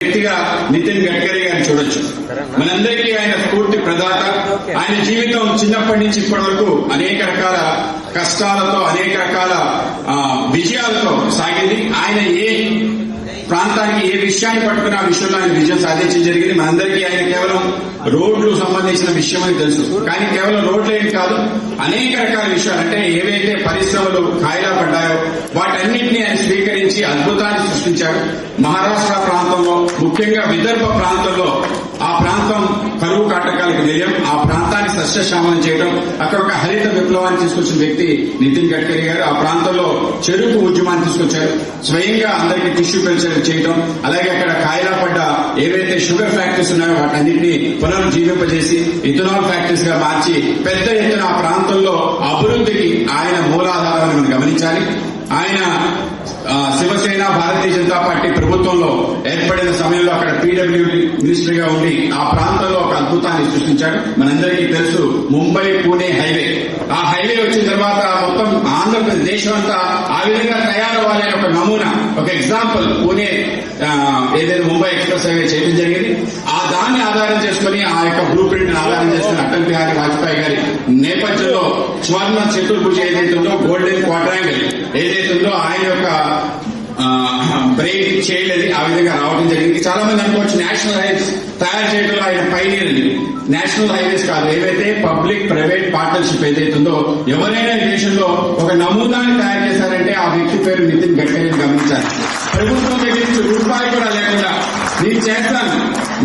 వ్యక్తిగా నితిన్ గడ్కరీ గారిని చూడొచ్చు. మనందరికీ ఆయన స్ఫూర్తి ప్రదాత. ఆయన జీవితం చిన్నప్పటి నుంచి ఇప్పటి వరకు అనేక రకాల కష్టాలతో అనేక రకాల విజయాలతో సాగింది. ఆయన ఏ ప్రాంతానికి ఏ విషయాన్ని పట్టుకుని ఆ విషయంలో ఆయన విజయం సాధించడం జరిగింది. మనందరికీ ఆయన కేవలం రోడ్లు సంబంధించిన విషయం అని తెలుసు, కానీ కేవలం రోడ్లు ఏం కాదు, అనేక రకాల విషయాలు అంటే ఏవైతే పరిశ్రమలు ఖాయిలా పడ్డాయో వాటన్నింటినీ ఆయన స్వీకరించి అద్భుతాన్ని సృష్టించారు. మహారాష్ట్ర ప్రాంతంలో, ముఖ్యంగా విదర్భ ప్రాంతంలో, ఆ ప్రాంతం కరువు కాటకాలకు నిలయం, ఆ ప్రాంతాన్ని సస్యశ్యామలం చేయడం, అక్కడ ఒక హరిత విప్లవాన్ని తీసుకొచ్చిన వ్యక్తి నితిన్ గడ్కరీ గారు. ఆ ప్రాంతంలో చెరుకు ఉద్యమాన్ని తీసుకొచ్చారు. స్వయంగా అందరికీ టిష్యూ కల్చర్ చేయడం, అలాగే అక్కడ ఖాయిలా పడ్డ ఏవైతే షుగర్ ఫ్యాక్టరీస్ ఉన్నాయో వాటన్నింటినీ పునరుజ్జీవింపజేసి ఇథనాల్ ఫ్యాక్టరీస్ గా మార్చి పెద్ద ఎత్తున ఆ ప్రాంతంలో అభివృద్ధికి ఆయన మూలాధారాన్ని మనం గమనించాలి. ఆయన శివసేన భారతీయ జనతా పార్టీ ప్రభుత్వంలో ఏర్పడిన సమయంలో అక్కడ పీడబ్ల్యూడీ మినిస్టర్ గా ఉండి ఆ ప్రాంతంలో ఒక అద్భుతాన్ని సృష్టించాడు. మనందరికీ తెలుసు ముంబై పూణే హైవే. ఆ హైవే వచ్చిన తర్వాత మొత్తం ఆంధ్రప్రదేశ్ దేశం అంతా ఆ విధంగా తయారవ్వాలని ఒక నమూనా, ఒక ఎగ్జాంపుల్ పూణే ఏదైతే ముంబై ఎక్స్ప్రెస్ హైవే చేయడం జరిగింది. దాన్ని ఆధారం చేసుకుని ఆ యొక్క బ్లూ ప్రింట్ ఆధారం చేసుకుని అటల్ బిహారీ వాజ్పేయి గారి నేపథ్యంలో స్వర్ణ చతుర్భుజ ఏదైతే ఉందో, గోల్డెన్ క్వాడ్రాంగిల్ ఏదైతే ఉందో ఆయన యొక్క బ్రెయిన్ చేయలేదు, ఆ విధంగా రావడం జరిగింది. చాలా మంది అనుకోవచ్చు నేషనల్ హైవేస్ తయారు చేయడంలో ఆయన పైనీర్ అని. నేషనల్ హైవేస్ కాదు, ఏవైతే పబ్లిక్ ప్రైవేట్ పార్ట్నర్షిప్ ఏదైతే ఉందో, ఎవరైనా దేశంలో ఒక నమూనాన్ని తయారు చేశారంటే ఆ వ్యక్తి పేరు నితిన్ గడ్కరీని గమనించాలి. ప్రభుత్వం దగ్గర నుంచి రూపాయి కూడా లేకుండా నేను చేస్తాను,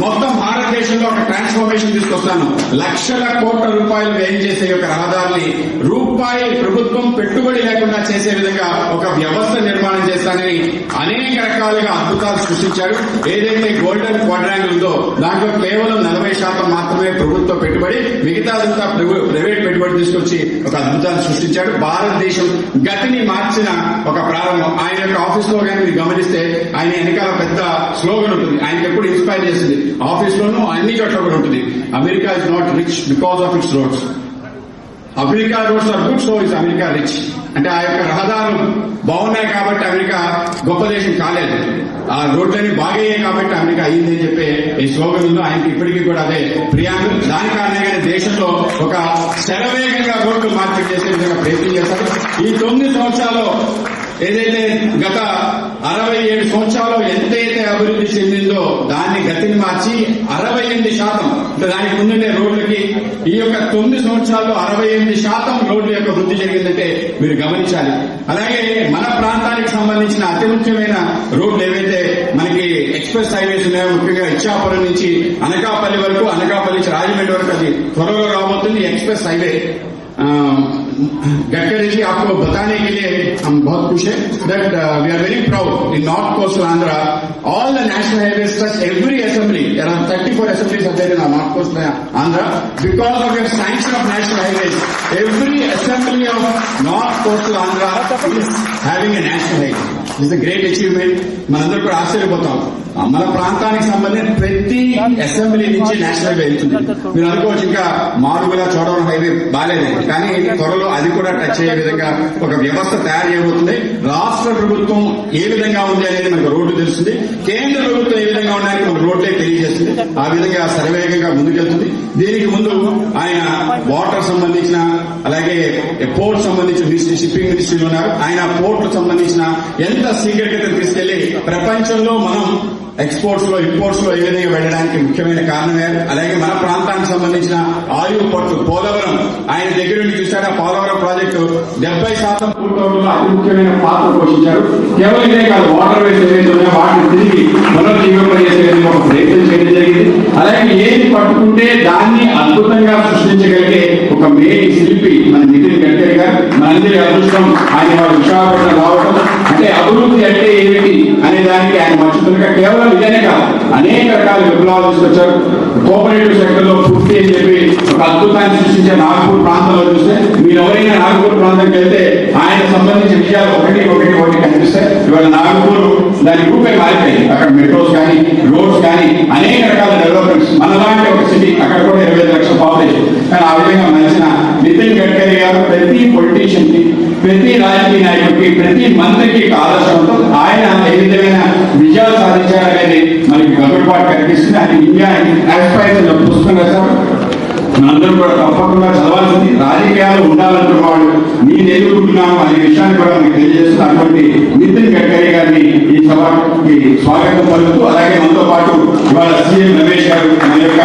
మొత్తం భారతదేశంలో ఒక ట్రాన్స్ఫర్మేషన్ తీసుకొస్తాను, లక్షల కోట్ల రూపాయలు వ్యయం చేసే ఒక రహదారిని రూపాయి ప్రభుత్వం పెట్టుబడి లేకుండా చేసే విధంగా ఒక వ్యవస్థ నిర్మాణం చేస్తానని అనేక రకాలుగా అద్భుతాలు సృష్టించారు. ఏదైతే గోల్డెన్ క్వాడ్రాంగిల్ ఉందో దాంట్లో కేవలం 40% మాత్రమే ప్రభుత్వ పెట్టుబడి, మిగతాదంతా ప్రైవేట్ పెట్టుబడి తీసుకొచ్చి ఒక అద్భుతాన్ని సృష్టించాడు. భారతదేశం గతిని మార్చిన ఒక ప్రారంభం. ఆయన యొక్క ఆఫీస్ లో కానీ మీరు గమనిస్తే ఆయన వెనకాల పెద్ద స్లోగన్ ఉంటుంది, ఆయనకి ఎప్పుడు ఇన్స్పైర్ చేస్తుంది. ఆఫీస్ లోనూ అన్ని చోట్ల కూడా ఉంటుంది, America is not rich because of its roads, America roads are good, so is America rich. అంటే ఆ యొక్క రహదారులు బాగున్నాయి కాబట్టి అమెరికా గొప్ప దేశం కాలేదు, ఆ రోడ్లన్నీ బాగయ్యాయి కాబట్టి అమెరికా అయ్యింది అని చెప్పే ఈ స్లోగన్ ఉందో ఆయనకి ఇప్పటికీ కూడా అదే ప్రియాంక. దాని కారణంగానే దేశంలో ఒక శరవేగంగా రోడ్లు మార్కెట్ చేసే విధంగా ప్రయత్నం చేశారు. ఈ 9 సంవత్సరాలు ఏదైతే గత 67 సంవత్సరాలు ఎంతైతే అభివృద్ధి చెందిందో దాన్ని గతిని మార్చి 68%, అంటే దానికి ముందుండే రోడ్లకి ఈ యొక్క 9 సంవత్సరాల్లో 68% రోడ్ల యొక్క వృద్ధి జరిగిందంటే మీరు గమనించాలి. అలాగే మన ప్రాంతానికి సంబంధించిన అతి ముఖ్యమైన రోడ్లు ఏవైతే మనకి ఎక్స్ప్రెస్ హైవేస్ ఉన్నాయో, ముఖ్యంగా ఇచ్చాపురం నుంచి అనకాపల్లి వరకు, అనకాపల్లి నుంచి రాజమండ్రి వరకు అది త్వరలో రాబోతుంది एक्सप्रेस हाईवे। गडकरी जी आपको बताने के लिए हम बहुत खुश हैं that we are very proud in North Coastal Andhra all the national highways touch every assembly, around 34 assemblies are there in our North Coastal Andhra because of your sanction of national highways. Every assembly of North Coastal Andhra is having a national highway. This is a great achievement. మనందరూ కూడా ఆశ్చర్యపోతాం. మన ప్రాంతానికి సంబంధించిన ప్రతి assembly నుంచి national highway వెళ్తుంది. మీరు అనుకోవచ్చు ఇంకా మాడుగుల చోడవరం హైవే బాగాలేదు, కానీ త్వరలో అది కూడా టచ్ అయ్యే విధంగా ఒక వ్యవస్థ తయారు చేయబోతుంది. రాష్ట్ర ప్రభుత్వం ఏ విధంగా ఉంది అనేది మనకు రోడ్డు తెలుస్తుంది, కేంద్ర ప్రభుత్వం ఏ విధంగా ఉన్నాయని మనకు రోడ్లే తెలియజేస్తుంది. ఆ విధంగా సర్వేగంగా ముందుకెళ్తుంది. దీనికి ముందు ఆయన వాటర్ సంబంధించిన అలాగే పోర్ట్ సంబంధించిన షిప్పింగ్ మినిస్ట్రీలో ఉన్నారు. ఆయన పోర్ట్ సంబంధించిన ఎంత శీఘ్రగతిని తీసుకెళ్లి ప్రపంచంలో మనం ఎక్స్పోర్ట్స్ లో ఇంపోర్ట్స్ లో ఏ విధంగా వెళ్ళడానికి ముఖ్యమైన కారణమే. అలాగే మన ప్రాంతానికి సంబంధించిన ఆయువు పట్టు పోలవరం ఆయన దగ్గర నుండి చూశారు. ఆ పోలవరం ప్రాజెక్టు 70% పూర్తవడంలో అతి ముఖ్యమైన పాత్ర పోషించారు. కేవలం ఇదే కాదు, వాటర్ వేస్ ఏవైతే ఉన్నాయో వాటిని తిరిగి పునరుజ్జీవింపజేసే ఒక ప్రయత్నం చేయడం జరిగింది. అలాగే ఏది పట్టుకుంటే దాన్ని అద్భుతంగా సృష్టించగలిగే ఒక మేటి శిల్పి మన నితిన్ గడ్కరీ గారు. మనందరి అదృష్టం ఆయన విశాఖపట్నం రావడం. అంటే అభివృద్ధి అంటే ఏమిటి అనే దానికి ఆయన మర్చుతున్నగా కేవలం ఇదేనే కాదు, అనేక రకాల విప్లవాలు తీసుకొచ్చారు. కోఆపరేటివ్ సెక్టర్ లో పూర్తి అని చెప్పి ఒక అద్భుతాన్ని సృష్టించే నాగపూర్ ప్రాంతంలో చూస్తే మీరు ఎవరైనా నాగపూర్ ప్రాంతానికి వెళ్తే ఆయన సంబంధించిన విషయాలు ఒకటి కనిపిస్తాయి. ఇవాళ నాగపూర్ దాని రూపే మారిపోయింది. అక్కడ మెట్రోస్ కానీ రోడ్స్ కానీ అనేక రకాల డెవలప్మెంట్స్. మనలాంటి ఒక సిటీ, అక్కడ కూడా 25 లక్షల పాపులేషన్. కానీ ఆ విధంగా మంచిన నితిన్ గడ్కరీ గారు ప్రతి పొలిటీషియన్ కి, ప్రతి రాజకీయ నాయకుడికి, ప్రతి మంత్రికి ఆదర్శంతో ఆయన ఏ విధమైన విజయాలు సాధించారనేది మనకి రిపోర్ట్ కనిపిస్తుంది. అది ఇండియా యాస్పైర్స్ అనే పుస్తకం రాశారు. మనందరూ కూడా తప్పకుండా చదవాల్సింది. రాజకీయాలు ఉండాలంటున్న వాళ్ళు నేను ఎదుర్కొంటున్నాను అనే విషయాన్ని కూడా మీకు తెలియజేస్తున్న అటువంటి నితిన్ గడ్కరీ గారిని ఈ సభకి స్వాగతం పలుకుతూ, అలాగే మనతో పాటు ఇవాళ సీఎం రమేష్ గారు, మన యొక్క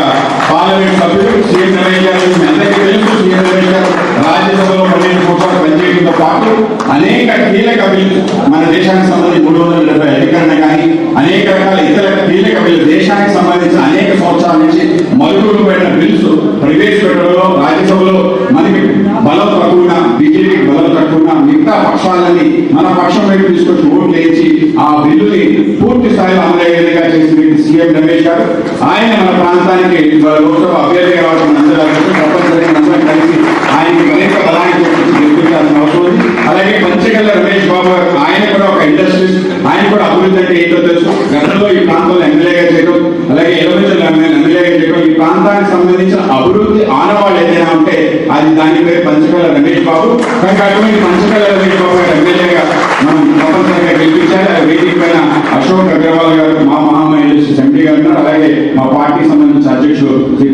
పార్లమెంట్ సభ్యులు సీఎం రమేష్ గారు, మీ అందరికీ తెలుసు సీఎం రమేష్ గారు రాజ్యసభలో 12 కోట్ల పనిచేయడంతో పాటు అనేక కీలక బిల్లు, మన దేశానికి సంబంధించి 370 అధికరణ కానీ అనేక రకాల ఇతర కీలక బిల్లు, దేశానికి సంబంధించిన అనేక సంవత్సరాల నుంచి మరుగులు పడిన బిల్స్ ప్రవేశపెట్టడంలో రాజ్యసభలో మనకి బలం తక్కువ, బీజేపీకి బలం తక్కువ, మిగతా పక్షాలని మన పక్షం వైపు తీసుకొచ్చి ఓట్లు వేయించి ఆ బిల్లుని పూర్తి స్థాయిలో అమలయ్యేదిగా చేసిన సీఎం రమేష్ గారు. ఆయన మన ప్రాంతానికి లోక్సభ అభ్యర్థిగా రావడం అందరూ తప్పనిసరిగా అందరం కలిసి ఆయనకి అనేక బలాన్ని గెలిపించాల్సిన అవసరం ఉంది. అలాగే పంచగల్ల రమేష్ బాబు గారు, ఆయన కూడా ఒక ఇండస్ట్రీస్, ఆయన కూడా అభివృద్ధి అంటే ఏంటో తెలుసు. గతంలో ఈ ప్రాంతంలో ఎమ్మెల్యేగా చేయడం, అలాగే ఎలవెంచల్ ఎమ్మెల్యేగా చేయడం, ఈ ప్రాంతానికి సంబంధించిన అభివృద్ధి ఆనవాళ్ళు ఏదైనా ఉంటే అది దాని పేరు పంచగల్ల రమేష్ బాబు. కనుక అటువంటి పంచగల్ల రమేష్ బాబు గారు ఎమ్మెల్యేగా మనం తప్పనిసరిగా గెలిపించాలి. వేదిక పైన అశోక్ అగ్రవాల్ గారు, మా మహామహిళ ఎంపీ గారు ఉన్నారు, అలాగే మా పార్టీ సంబంధించిన అధ్యక్షుడు శ్రీ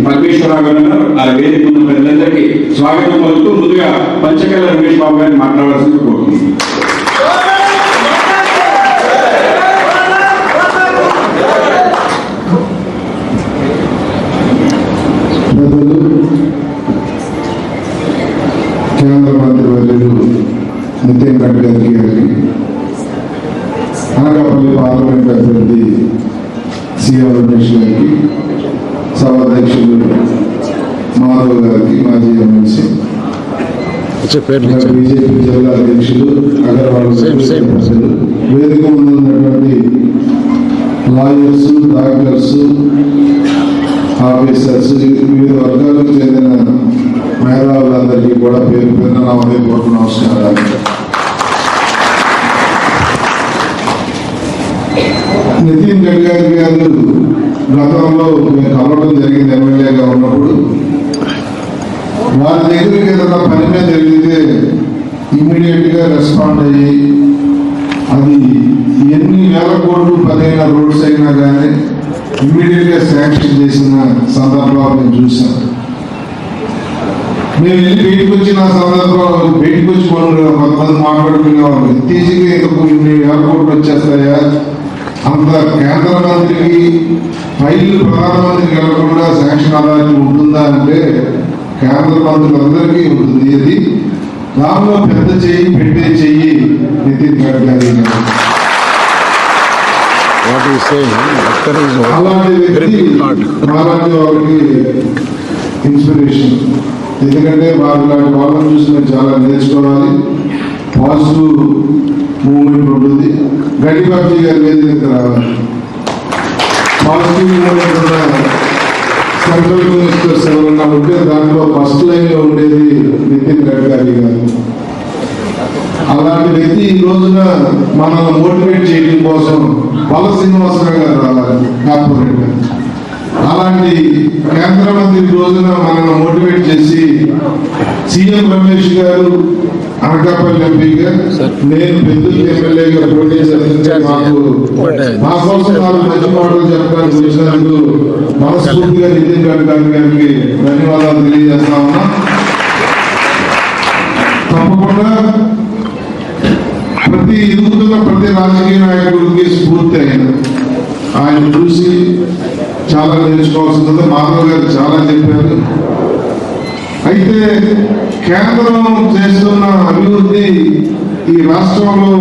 పరమేశ్వరరావు గారు ఉన్నారు. ఆ వేదిక ఉన్న ప్రజలందరికీ స్వాగతం పలుకుతూ ముందుగా పంచగల్ల రమేష్ బాబు గారిని మాట్లాడాల్సింది కోరుతున్నాను. కేంద్ర మంత్రి వర్యులు నితిన్ గడ్కరీ గారికి, అనకాపల్లి పార్లమెంట్ అభ్యర్థి సీఎం రమేష్ గారికి, సభాధ్యక్షులు మాధవ్ గారికి, మాజీ ఎమ్మెల్సీ, బీజేపీ జిల్లా అధ్యక్షులు అగర్వాల్, వేదిక ముందు ఉన్నటువంటి లాయర్స్, డాక్టర్స్, ఆఫీసర్స్, వివిధ వర్గాలకు చెందిన మేధావులందరికీ కూడా పేరు పేరున నా హృదయపూర్వక నమస్కారాలు. నితిన్ గడ్కరీ గారు గతంలో కలవడం జరిగింది ఎమ్మెల్యేగా ఉన్నప్పుడు. వారి దగ్గరికి ఏదైనా పని మీద జరిగితే ఇమ్మీడియట్ గా రెస్పాండ్ అయ్యి అది ఎన్ని వేల కోట్లు పదైన రోడ్స్ అయినా కానీ ఇమ్మీడియట్ గా శాంక్షన్ చేసిన సందర్భాలు నేను చూశాను. మేము వెళ్ళి బయటకు వచ్చిన సందర్భంలో బయటకు వచ్చి కొంతమంది మాట్లాడుకునేవాళ్ళు, ఇత్ತೀಚೆಗೆ ఇన్ని వేల కోట్లు వచ్చేస్తాయా, అంత కేంద్ర మంత్రికి ఫైల్ ప్రధానమంత్రికి వెళ్లకుండా శాంక్షన్ అథారిటీ ఉంటుందా అంటే కేంద్ర మంత్రులందరికీ ఉంటుంది. ఇది దానిలో పెద్ద చెయ్యి, పెట్టే చెయ్యి నితిన్ గడ్కరీ గారు. అలాంటి వ్యక్తి అలాంటి వారికి ఇన్స్పిరేషన్. ఎందుకంటే లాంటి వాళ్ళని చూసి మేము చాలా నేర్చుకోవాలి. పాజిటివ్ మూవ్మెంట్ ఉంటుంది. గడిబాబీ గారి వేదిక రావాలి. పాజిటివ్ మూవ్మెంట్ ఉన్న సెంట్రల్ మినిస్టర్స్ ఎవరన్నా ఉంటే దాంట్లో ఫస్ట్ లైన్ లో ఉండేది నితిన్ గడ్కరీ గారు. అలాంటి వ్యక్తి ఈ రోజున మనల్ని మోటివేట్ చేయడం కోసం బాల శ్రీనివాసరావు గారు రావాలి కార్పొరేట్. అలాంటి కేంద్ర మంత్రి రోజున మనల్ని మోటివేట్ చేసి సీఎం రమేష్ గారు అనకాపల్లి ఎంపీగా, నేను పెద్దలు ఎమ్మెల్యేగా పోటీ చేస్తే మా కోసం వాళ్ళు మంచి మాటలు చెప్పడానికి వచ్చినందుకు మనస్ఫూర్తిగా నితిన్ గడ్కరీ గారికి ధన్యవాదాలు తెలియజేస్తా ఉన్నా. తప్పకుండా ప్రతి ఎదుగుతున్న ప్రతి రాజకీయ నాయకుడికి స్ఫూర్తి ఆయన చూసి చాలా నేర్చుకోవాల్సింది. మాధవ్ గారు చాలా చెప్పారు. అయితే కేంద్రం చేస్తున్న అభివృద్ధి ఈ రాష్ట్రంలో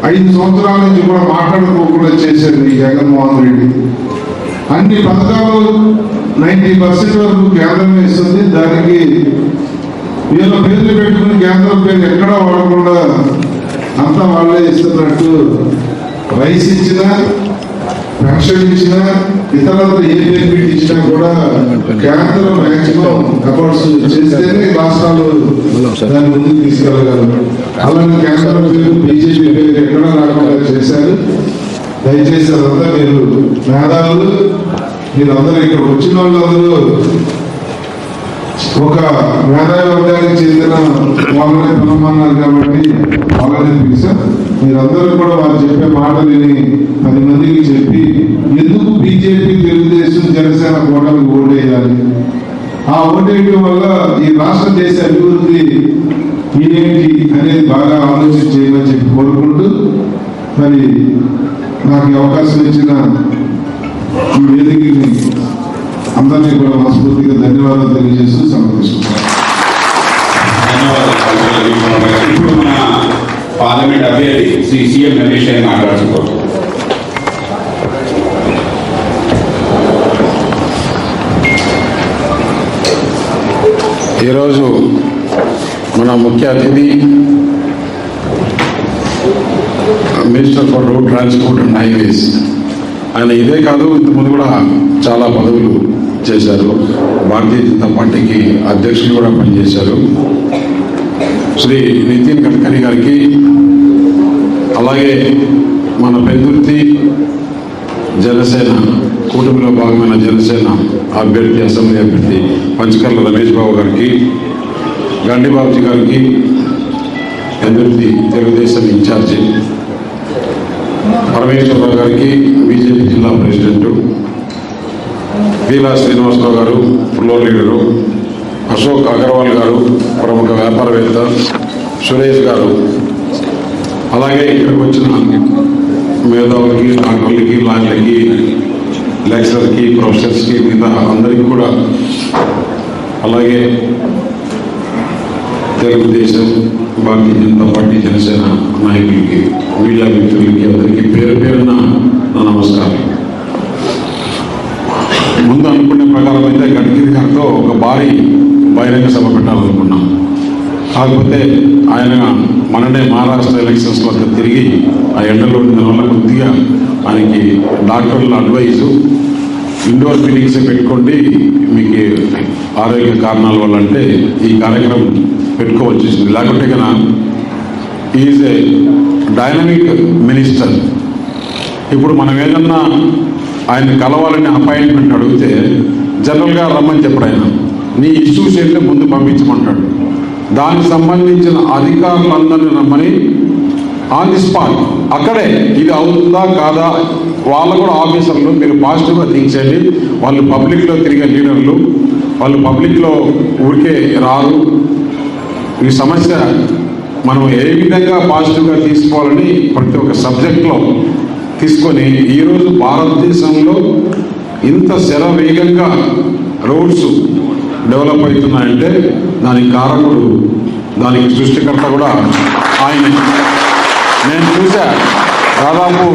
5 సంవత్సరాల నుంచి కూడా మాట్లాడుకోకుండా చేశారు ఈ జగన్మోహన్ రెడ్డి. అన్ని పథకాలు 90% వరకు కేంద్రమే ఇస్తుంది. దానికి వీళ్ళ పేర్లు పెట్టుకుని కేంద్రం పేరు ఎక్కడా వాడకుండా అంతా వాళ్ళే ఇస్తున్నట్టు రైస్ ఇచ్చినా, పెన్షన్ ఇచ్చినా, ఇతరులకు ఏ బెనిఫిట్ ఇచ్చినా కూడా కేంద్రం మ్యాక్సిమం ఎఫర్ట్స్ చేస్తేనే రాష్ట్రాలు దాని ముందుకు తీసుకెళ్ళగలరు. అలాగే కేంద్రం పేరు, బీజేపీ పేరు ఎక్కడా రాకుండా చేశారు. దయచేసి అదంతా మీరు మేధావులు, మీరందరూ ఇక్కడ వచ్చిన వాళ్ళందరూ ఒక మేధావి వర్గానికి చెందిన వాళ్ళని పిలవమన్నారు కాబట్టి వాళ్ళని పిలిచారు. మీరందరూ కూడా వారు చెప్పే మాటలు 10 మందికి చెప్పి ఓటేయడం వల్ల ఈ రాష్ట్ర దేశ అభివృద్ధి ఇదేంటి అనేది బాగా ఆలోచన చేయమని చెప్పి కోరుకుంటూ, మరి నాకు ఈ అవకాశం ఇచ్చిన ఈ వేదికని అందరినీ కూడా మనస్ఫూర్తిగా ధన్యవాదాలు తెలియజేస్తూ సమర్పిస్తున్నాను. ఇప్పుడు మన పార్లమెంట్ అభ్యర్థి శ్రీ సీఎం రమేష్ గారిని మాట్లాడుతున్నారు. ఈరోజు మన ముఖ్య అతిథి minister for road transport and highways. ఆయన ఇదే కాదు, ఇంతకుముందు కూడా చాలా పదవులు చేశారు. భారతీయ జనతా పార్టీకి అధ్యక్షులు కూడా పనిచేశారు. శ్రీ నితిన్ గడ్కరీ గారికి, అలాగే మన పెందుర్తి జనసేన కూటమిలో భాగమైన జనసేన అభ్యర్థి, అసెంబ్లీ అభ్యర్థి పంచకర్ల రమేష్ బాబు గారికి, గండిబాబుజీ గారికి, పెందుర్తి తెలుగుదేశం ఇన్ఛార్జి పరమేశ్వరరావు గారికి, బీజేపీ జిల్లా ప్రెసిడెంట్ వీలా శ్రీనివాసరావు గారు, ఫ్లోర్ లీడరు, అశోక్ అగర్వాల్ గారు, ప్రముఖ వ్యాపారవేత్త, సురేష్ గారు, అలాగే ఇక్కడికి వచ్చిన మేధావులకి, డాక్టర్లకి, లాయర్లకి, లెక్చరర్కి, ప్రొఫెసర్స్కి, మిగతా అందరికీ కూడా, అలాగే తెలుగుదేశం, భారతీయ జనతా పార్టీ, జనసేన నాయకులకి, మీడియా మిత్రులకి అందరికీ పేరు పేరున నా నమస్కారం. ముందు అనుకునే ప్రకారం అయితే గడ్కరీ గారితో ఒక భారీ బహిరంగ సభ పెట్టాలనుకున్నాం. కాకపోతే ఆయన మననే మహారాష్ట్ర ఎలక్షన్స్లో తిరిగి ఆ ఎండలో ఉండడం వల్ల కొద్దిగా ఆయనకి డాక్టర్ల అడ్వైజు ఇండోర్ మీటింగ్స్ పెట్టుకోండి మీకు ఆరోగ్య కారణాల వల్ల అంటే ఈ కార్యక్రమం పెట్టుకోవచ్చు. లేకుంటే కన్నా ఈజ్ ఏ డైనమిక్ మినిస్టర్. ఇప్పుడు మనం ఏదన్నా ఆయన కలవాలని అపాయింట్మెంట్ అడిగితే జనరల్గా రమ్మని చెప్పడు. ఆయన నీ ఇష్యూస్ ఏంటో ముందు పంపించమంటాడు. దానికి సంబంధించిన అధికారులందరినీ రమ్మని ఆన్ ది స్పాట్ అక్కడే ఇది అవుతుందా కాదా, వాళ్ళు కూడా ఆఫీసర్లు, మీరు పాజిటివ్గా థింక్ చేయండి. వాళ్ళు పబ్లిక్లో తిరిగే లీడర్లు, వాళ్ళు పబ్లిక్లో ఊరికే రారు. ఈ సమస్య మనం ఏ విధంగా పాజిటివ్గా తీసుకోవాలని ప్రతి ఒక్క సబ్జెక్ట్లో తీసుకొని ఈరోజు భారతదేశంలో ఇంత శరవేగంగా రోడ్స్ డెవలప్ అవుతున్నాయంటే దానికి కారకుడు, దానికి సృష్టికర్త కూడా ఆయనే. నేను చూసా, దాదాపు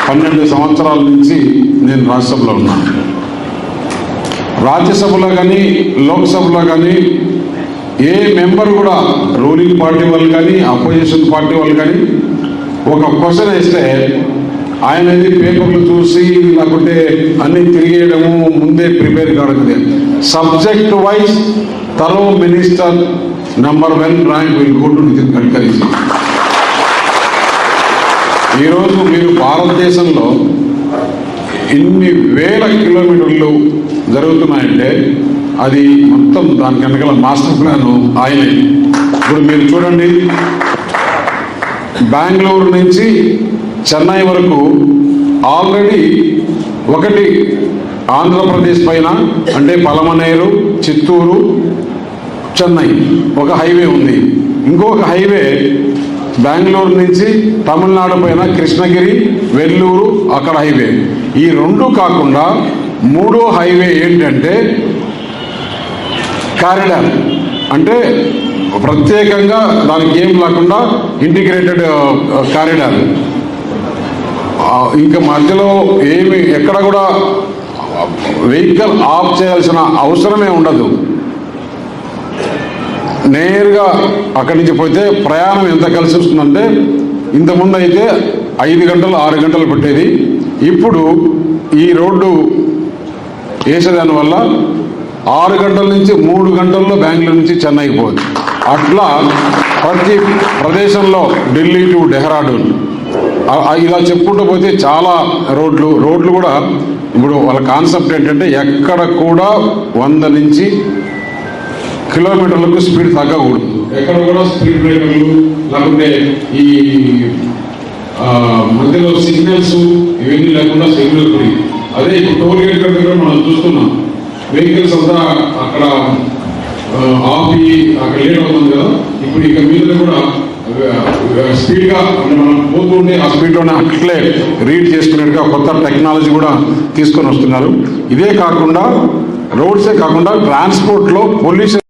12 సంవత్సరాల నుంచి నేను రాజ్యసభలో ఉన్నాను. రాజ్యసభలో కానీ లోక్సభలో కానీ ఏ మెంబర్ కూడా రూలింగ్ పార్టీ వాళ్ళు కానీ అపోజిషన్ పార్టీ వాళ్ళు కానీ ఒక క్వశ్చన్ వేస్తే ఆయనది పేపర్లు చూసి లేకుంటే అన్ని తిరిగేయడము, ముందే ప్రిపేర్ కావడం. సబ్జెక్ట్ వైజ్ తరో minister number 1 rank will go to Nitin Gadkari. ఈరోజు మీరు భారతదేశంలో ఇన్ని వేల కిలోమీటర్లు జరుగుతున్నాయంటే అది మొత్తం దానికి వెనకాల మాస్టర్ ప్లాన్ ఆయనే. ఇప్పుడు మీరు చూడండి, బెంగళూరు నుంచి చెన్నై వరకు ఆల్రెడీ ఒకటి ఆంధ్రప్రదేశ్ పైన అంటే పలమనేరు, చిత్తూరు, చెన్నై ఒక హైవే ఉంది. ఇంకొక హైవే బెంగళూరు నుంచి తమిళనాడు పైన కృష్ణగిరి, వెల్లూరు అక్కడ హైవే. ఈ రెండు కాకుండా మూడో హైవే ఏంటంటే కారిడార్, అంటే ప్రత్యేకంగా దానికి ఏం లేకుండా ఇంటిగ్రేటెడ్ కారిడార్. ఇంకా మధ్యలో ఏమి ఎక్కడ కూడా వెహికల్ ఆఫ్ చేయాల్సిన అవసరమే ఉండదు. నేరుగా అక్కడి నుంచి పోతే ప్రయాణం ఎంత కలిసి వస్తుందంటే ఇంతకుముందు అయితే 5 గంటలు 6 గంటలు పెట్టేది. ఇప్పుడు ఈ రోడ్డు వేసేదాని వల్ల 6 గంటల నుంచి 3 గంటల్లో బెంగళూరు నుంచి చెన్నైకి పోవచ్చు. అట్లా ప్రతి ప్రదేశంలో ఢిల్లీ టు డెహ్రాడూన్ ఇలా చెప్పుకుంటూ పోతే చాలా రోడ్లు కూడా ఇప్పుడు వాళ్ళ కాన్సెప్ట్ ఏంటంటే ఎక్కడ కూడా 100 నుంచి కిలోమీటర్లకు స్పీడ్ తగ్గకూడదు. ఎక్కడ కూడా స్పీడ్ బ్రేకర్లు లేకుంటే ఈ మధ్యలో సిగ్నల్స్ ఇవన్నీ లేకుండా సిగ్నల్ ఫ్రీ. అదే ఇప్పుడు టోల్ గేట్ దగ్గర మనం చూస్తున్నాం, వెహికల్స్ అంతా అక్కడ ఆపి అక్కడ లేట్ అవుతుంది కదా. ఇప్పుడు ఇక మీద కూడా స్పీడ్ గా మనం పోతుంటే ఆ స్పీడ్ లోనే అట్లే రీడ్ చేసుకునేట్టుగా కొత్త టెక్నాలజీ కూడా తీసుకొని వస్తున్నారు. ఇదే కాకుండా రోడ్సే కాకుండా ట్రాన్స్పోర్ట్ లో పొల్యూషన్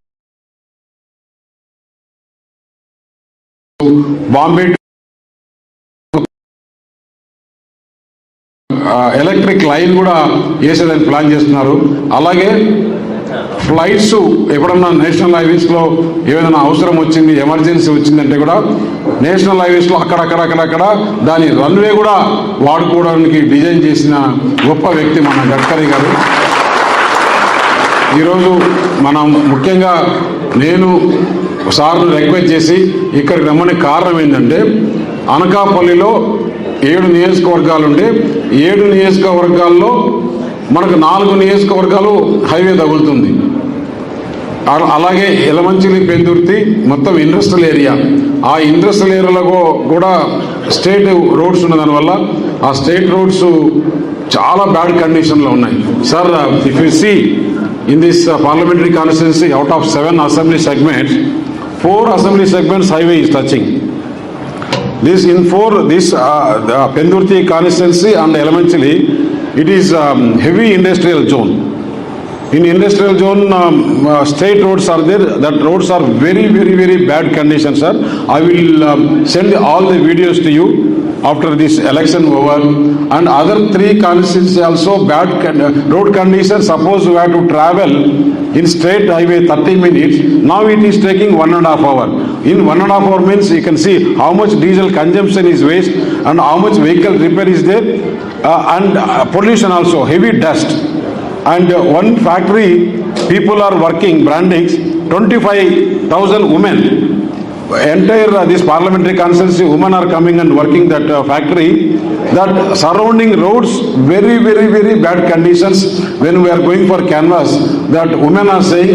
బాంబే ఎలక్ట్రిక్ లైన్ కూడా వేసేదని ప్లాన్ చేస్తున్నారు. అలాగే ఫ్లైట్స్ ఎప్పుడన్నా నేషనల్ హైవేస్ లో ఏదైనా అవసరం వచ్చింది, ఎమర్జెన్సీ వచ్చిందంటే కూడా నేషనల్ హైవేస్ లో అక్కడక్కడ దాని రన్వే కూడా వాడుకోవడానికి డిజైన్ చేసిన గొప్ప వ్యక్తి మన గడ్కరీ గారు. ఈరోజు మనం ముఖ్యంగా నేను సార్ను రిక్వెస్ట్ చేసి ఇక్కడికి రమ్మని కారణం ఏంటంటే, అనకాపల్లిలో 7 నియోజకవర్గాలు ఉంటే 7 నియోజకవర్గాల్లో మనకు 4 నియోజకవర్గాలు హైవే తగులుతుంది. అలాగే ఎలమంచిలి, పెందుర్తి మొత్తం ఇండస్ట్రియల్ ఏరియా. ఆ ఇండస్ట్రియల్ ఏరియాలో కూడా స్టేట్ రోడ్స్ ఉన్న దానివల్ల ఆ స్టేట్ రోడ్స్ చాలా బ్యాడ్ కండిషన్లో ఉన్నాయి. Sir, if you see in this parliamentary constituency, out of 7 assembly segments, 4 assembly segments highway is touching. This in 4, this the Pendurthi constituency and Elementally, it is heavy industrial zone. In industrial zone, state roads are there. That roads are very bad condition, sir. I will send all the videos to you after this election over. And other 3 constituencies also bad road condition. Suppose we have to travel in straight highway 30 minutes. Now it is taking 1.5 hours. In 1.5 hours means you can see how much diesel consumption is waste and how much vehicle repair is there, and pollution also, heavy dust. And one factory, people are working, brandings, 25,000 women. Entire this parliamentary constituency, women are coming and working that factory. That surrounding roads, very bad conditions. When we are going for canvas, that women are saying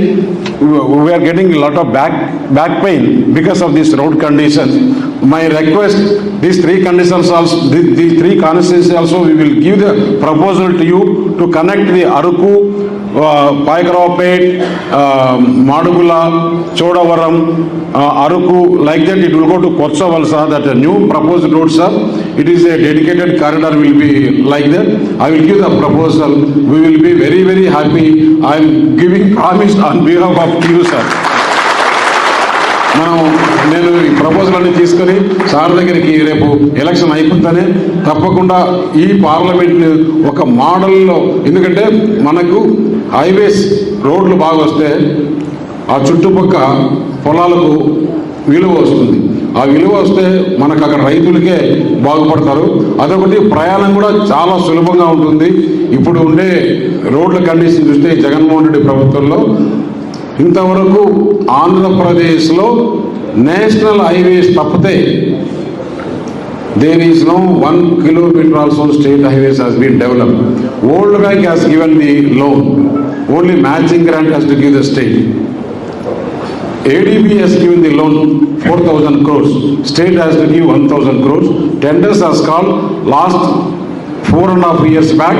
we are getting a lot of back pain because of this road conditions. My request, these 3 conditions also, these 3 constituencies also, we will give the proposal to you to connect the Aruku, Paikarawapet, Madugula, Chodavaram, Aruku, like that it will go to Kotsavalsa, that a new proposed road, sir. It is a dedicated corridor will be like that. I will give the proposal. We will be very happy. I am giving promise on behalf of you, sir. నేను ఈ proposal అన్ని తీసుకొని sir దగ్గరికి రేపు election అయిపోతానే తప్పకుండా ఈ parliament ఒక మోడల్లో, ఎందుకంటే మనకు హైవేస్ రోడ్లు బాగా వస్తే ఆ చుట్టుపక్క పొలాలకు విలువ వస్తుంది. ఆ విలువ వస్తే మనకు అక్కడ రైతులకే బాగుపడతారు. అదొకటి, ప్రయాణం కూడా చాలా సులభంగా ఉంటుంది. ఇప్పుడు ఉండే రోడ్ల కండిషన్ చూస్తే జగన్మోహన్ రెడ్డి ప్రభుత్వంలో ఇంతవరకు ఆంధ్రప్రదేశ్లో నేషనల్ హైవేస్ తప్పితే there is no 1 kilometer also state highways has been developed. World Bank has given the loan, only matching grant has to give the state. ADB has given the loan 4,000 crores, state has to give 1,000 crores. Tenders has called last 4.5 years back.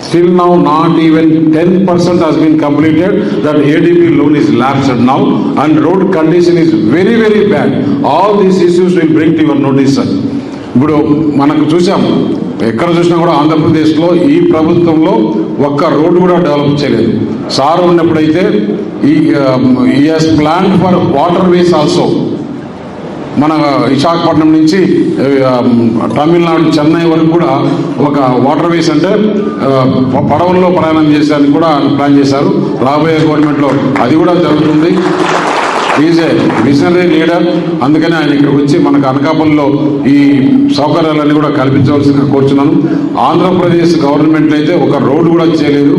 Still now not even 10% has been completed. That ADB loan is lapsed now and road condition is very bad. All these issues will bring to your notice, sir. ఇప్పుడు మనకు చూసాం, ఎక్కడ చూసినా కూడా ఆంధ్రప్రదేశ్లో ఈ ప్రభుత్వంలో ఒక్క రోడ్డు కూడా డెవలప్ చేయలేదు. సార్ ఉన్నప్పుడైతే ఈ has plan for water ways also. మన విశాఖపట్నం నుంచి తమిళనాడు చెన్నై వరకు కూడా ఒక వాటర్ వేస్, అంటే పడవల్లో ప్రయాణం చేసేందుకు కూడా ప్లాన్ చేశారు. రాబోయే గవర్నమెంట్లో అది కూడా జరుగుతుంది. Is a visionary leader. అందుకని ఆయన ఇక్కడికి వచ్చి మనకు అనకాపల్లిలో ఈ సౌకర్యాలన్నీ కూడా కల్పించవలసిందిగా కోరుచున్నాను. ఆంధ్రప్రదేశ్ గవర్నమెంట్ అయితే ఒక రోడ్డు కూడా చేయలేదు.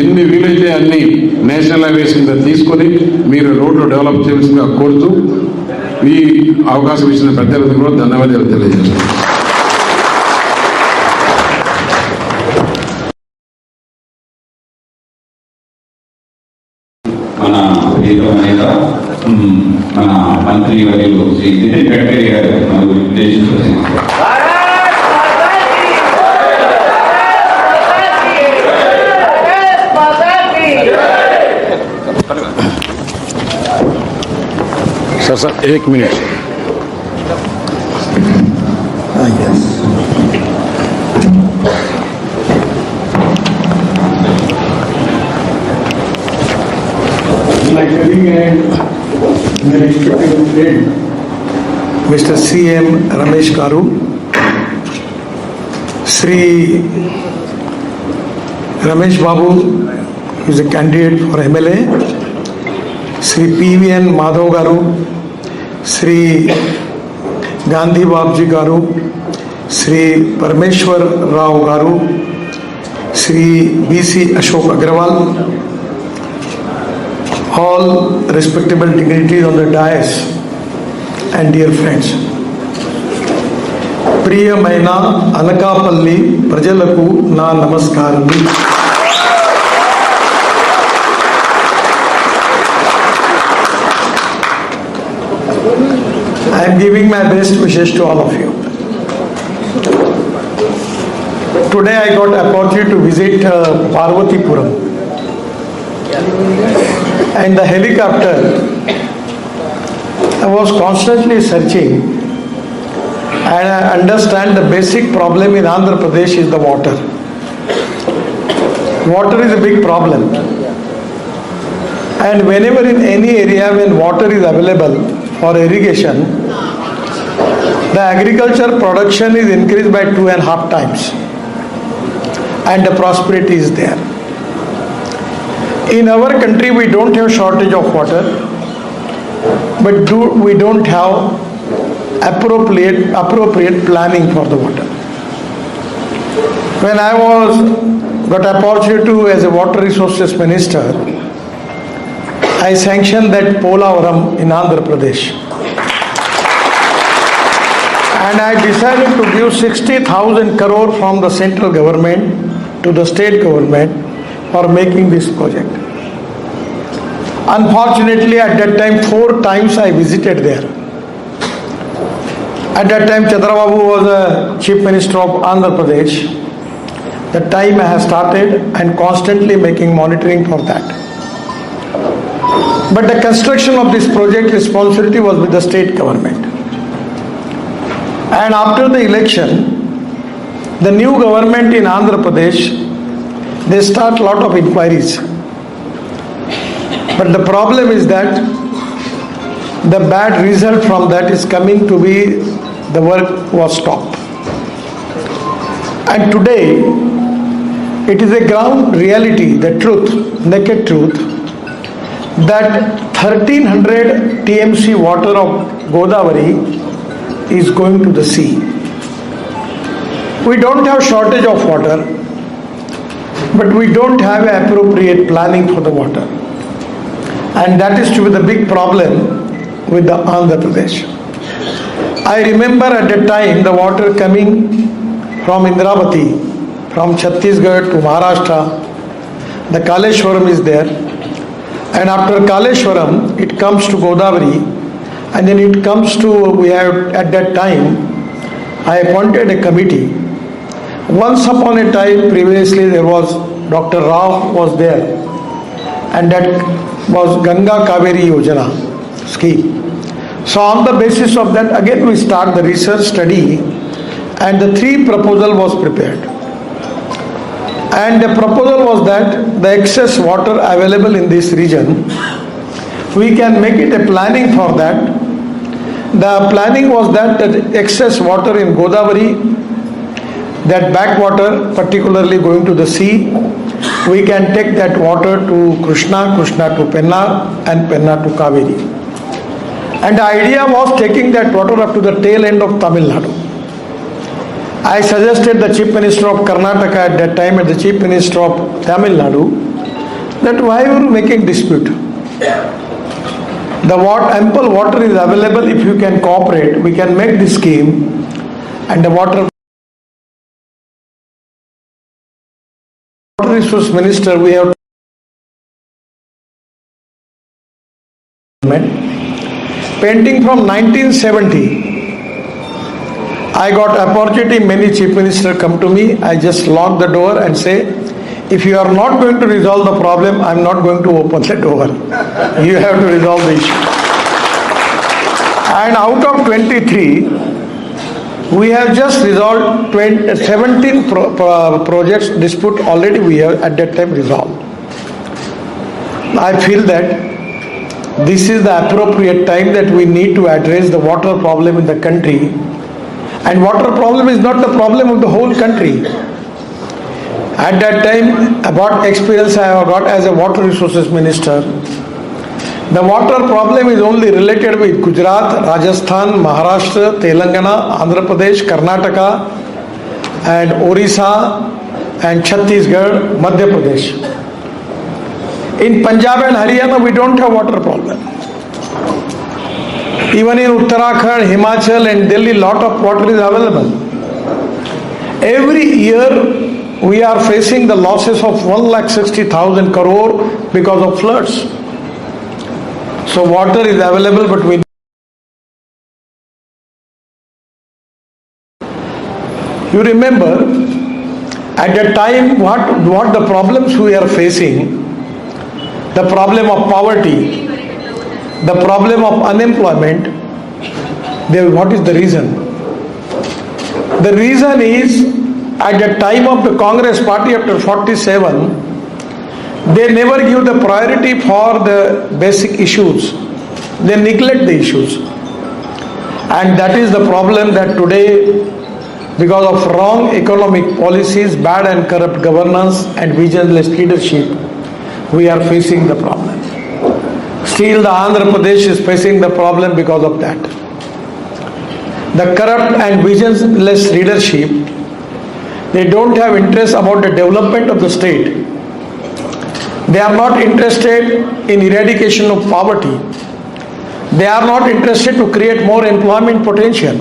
ఎన్ని వీలైతే అన్ని నేషనల్ హైవేస్ కింద తీసుకొని మీరు రోడ్లు డెవలప్ చేయాల్సిందిగా కోరుతూ ఈ అవకాశం ఇచ్చిన పెద్దలకు కూడా ధన్యవాదాలు తెలియజేస్తున్నాను. మన ప్రియమైన మన మంత్రి వర్యులు శ్రీ నితిన్ గడ్కరీ గారు మనకు ఉద్దేశించి sir 1 minute My colleague and my respected friend, Mr. C.M. Ramesh Garu, Sri Ramesh Babu, who is a candidate for MLA, Sri P.V.N. Madhav Garu, Sri Gandhi Babji Garu, Sri Parmeshwar Rao Garu, Sri B.C. Ashok Agrawal, all respectable dignitaries on the dais and dear friends. ప్రియమైన అనకాపల్లి ప్రజలకు నా నమస్కారం. I am giving my best wishes to all of you. Today I got opportunity to visit Parvatipuram. And the helicopter, I was constantly searching and I understand the basic problem in Andhra Pradesh is the water. Water is a big problem. And whenever in any area when water is available for irrigation, the agriculture production is increased by 2.5 times. And the prosperity is there. In our country, we don't have shortage of water, but we don't have appropriate planning for the water. When I got opportunity to as a water resources minister, I sanctioned that Polavaram in Andhra Pradesh. And I decided to give 60,000 crore from the central government to the state government for making this project. Unfortunately, at that time, 4 times I visited there. At that time, Chandrababu was the Chief Minister of Andhra Pradesh. That time I have started and constantly making monitoring for that. But the construction of this project responsibility was with the state government. And after the election, the new government in Andhra Pradesh, they start a lot of inquiries. But the problem is that the bad result from that is coming to be the work was stopped. And today, it is a ground reality, the truth, naked truth, that 1300 TMC water of Godavari is going to the sea. We don't have shortage of water, but we don't have appropriate planning for the water. And that is to be the big problem with the Andhra Pradesh. I remember at that time the water coming from Indravati, from Chhattisgarh to Maharashtra, the Kaleshwaram is there. And after Kaleshwaram, it comes to Godavari. And then it comes to, we have at that time, I appointed a committee. Once upon a time, previously there was Dr. Rao was there. And that was Ganga Kaveri Yojana scheme. So on the basis of that, again we start the research study and the 3 proposal was prepared. And the proposal was that the excess water available in this region, we can make it a planning for that. The planning was that the excess water in Godavari, that backwater particularly going to the sea, we can take that water to Krishna, Krishna to Penna and Penna to Kaveri. And the idea was taking that water up to the tail end of Tamil Nadu. I suggested the Chief Minister of Karnataka at that time and the Chief Minister of Tamil Nadu that why are you making dispute? The ample water is available. If you can cooperate, we can make this scheme and the water resource minister we have painting from 1970. I got opportunity, many chief ministers come to me, I just lock the door and say, if you are not going to resolve the problem, I am not going to open the door. You have to resolve the issue. And out of 23, we have just resolved 17 projects dispute already we have at that time resolved. I feel that this is the appropriate time that we need to address the water problem in the country. And water problem is not the problem of the whole country. At that time, what experience I have got as a water resources minister, the water problem is only related with Gujarat, Rajasthan, Maharashtra, Telangana, Andhra Pradesh, Karnataka, and Orissa, and Chhattisgarh, Madhya Pradesh. In Punjab and Haryana, we don't have water problem. Even in Uttarakhand, Himachal, and Delhi, lot of water is available. Every year, we are facing the losses of 1,60,000 crore because of floods. So water is available, but we you remember at that time what the problems we are facing, the problem of poverty, the problem of unemployment. What is the reason? The reason is at the time of the Congress party after 47, they never give the priority for the basic issues. They neglect the issues. And that is the problem that today, because of wrong economic policies, bad and corrupt governance, and visionless leadership, we are facing the problem. Still, the Andhra Pradesh is facing the problem because of that. The corrupt and visionless leadership, they don't have interest about the development of the state. They are not interested in eradication of poverty. They are not interested to create more employment potential.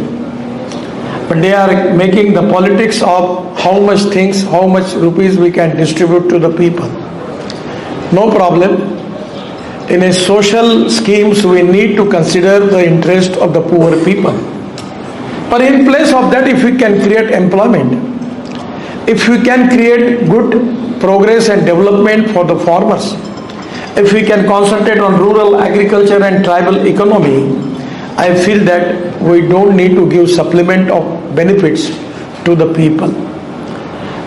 But they are making the politics of how much things, how much rupees we can distribute to the people. No problem. In a social schemes, we need to consider the interest of the poor people. But in place of that, if we can create employment, if we can create good progress and development for the farmers, if we can concentrate on rural agriculture and tribal economy, I feel that we don't need to give supplement of benefits to the people.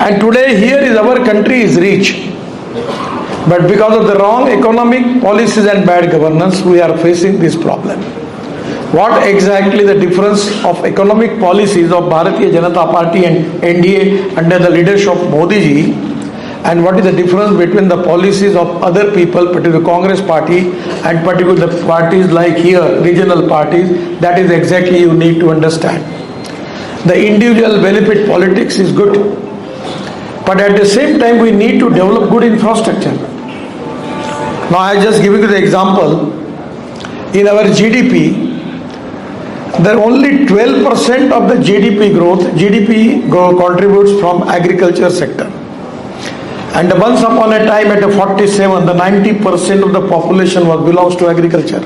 And today here is our country is rich. But because of the wrong economic policies and bad governance, we are facing this problem. What exactly the difference of economic policies of Bharatiya Janata Party and NDA under the leadership of Modi ji, and what is the difference between the policies of other people, particularly Congress party, and particularly the parties like here, regional parties, that is exactly you need to understand. The individual benefit politics is good, but at the same time we need to develop good infrastructure. Now I just give you the example. In our GDP, there only 12% of the GDP contributes from agriculture sector. And once upon a time at 47, the 90% of the population belongs to agriculture.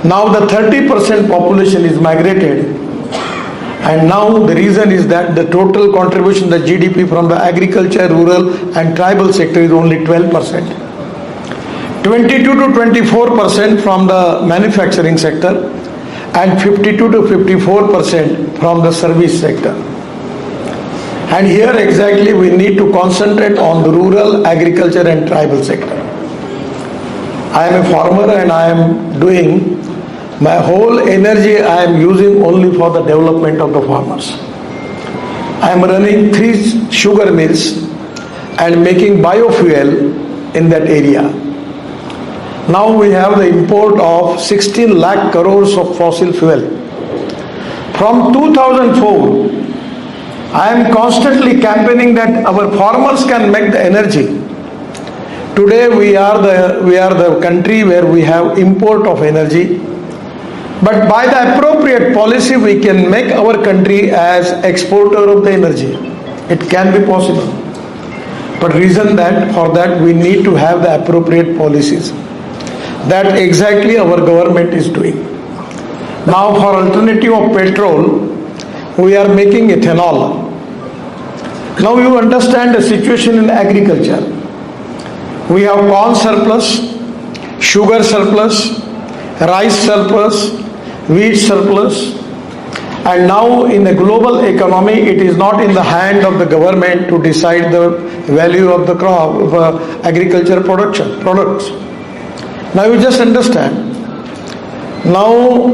Now the 30% population is migrated. And now the reason is that the total contribution, the GDP from the agriculture, rural and tribal sector is only 12%. 22 to 24% from the manufacturing sector, and 52 to 54% from the service sector. And here exactly we need to concentrate on the rural, agriculture and tribal sector. I am a farmer and I am doing my whole energy I am using only for the development of the farmers. I am running 3 sugar mills and making biofuel in that area. Now we have the import of 16 lakh crores of fossil fuel. From 2004, I am constantly campaigning that our farmers can make the energy. Today we are the country where we have import of energy. But by the appropriate policy, we can make our country as exporter of the energy. It can be possible. But reason that for that we need to have the appropriate policies. That exactly our government is doing. Now for alternative of petrol, we are making ethanol. Now you understand the situation in agriculture. We have corn surplus, sugar surplus, rice surplus, wheat surplus. And now in the global economy, it is not in the hand of the government to decide the value of the crop, of agriculture products. Now you just understand. Now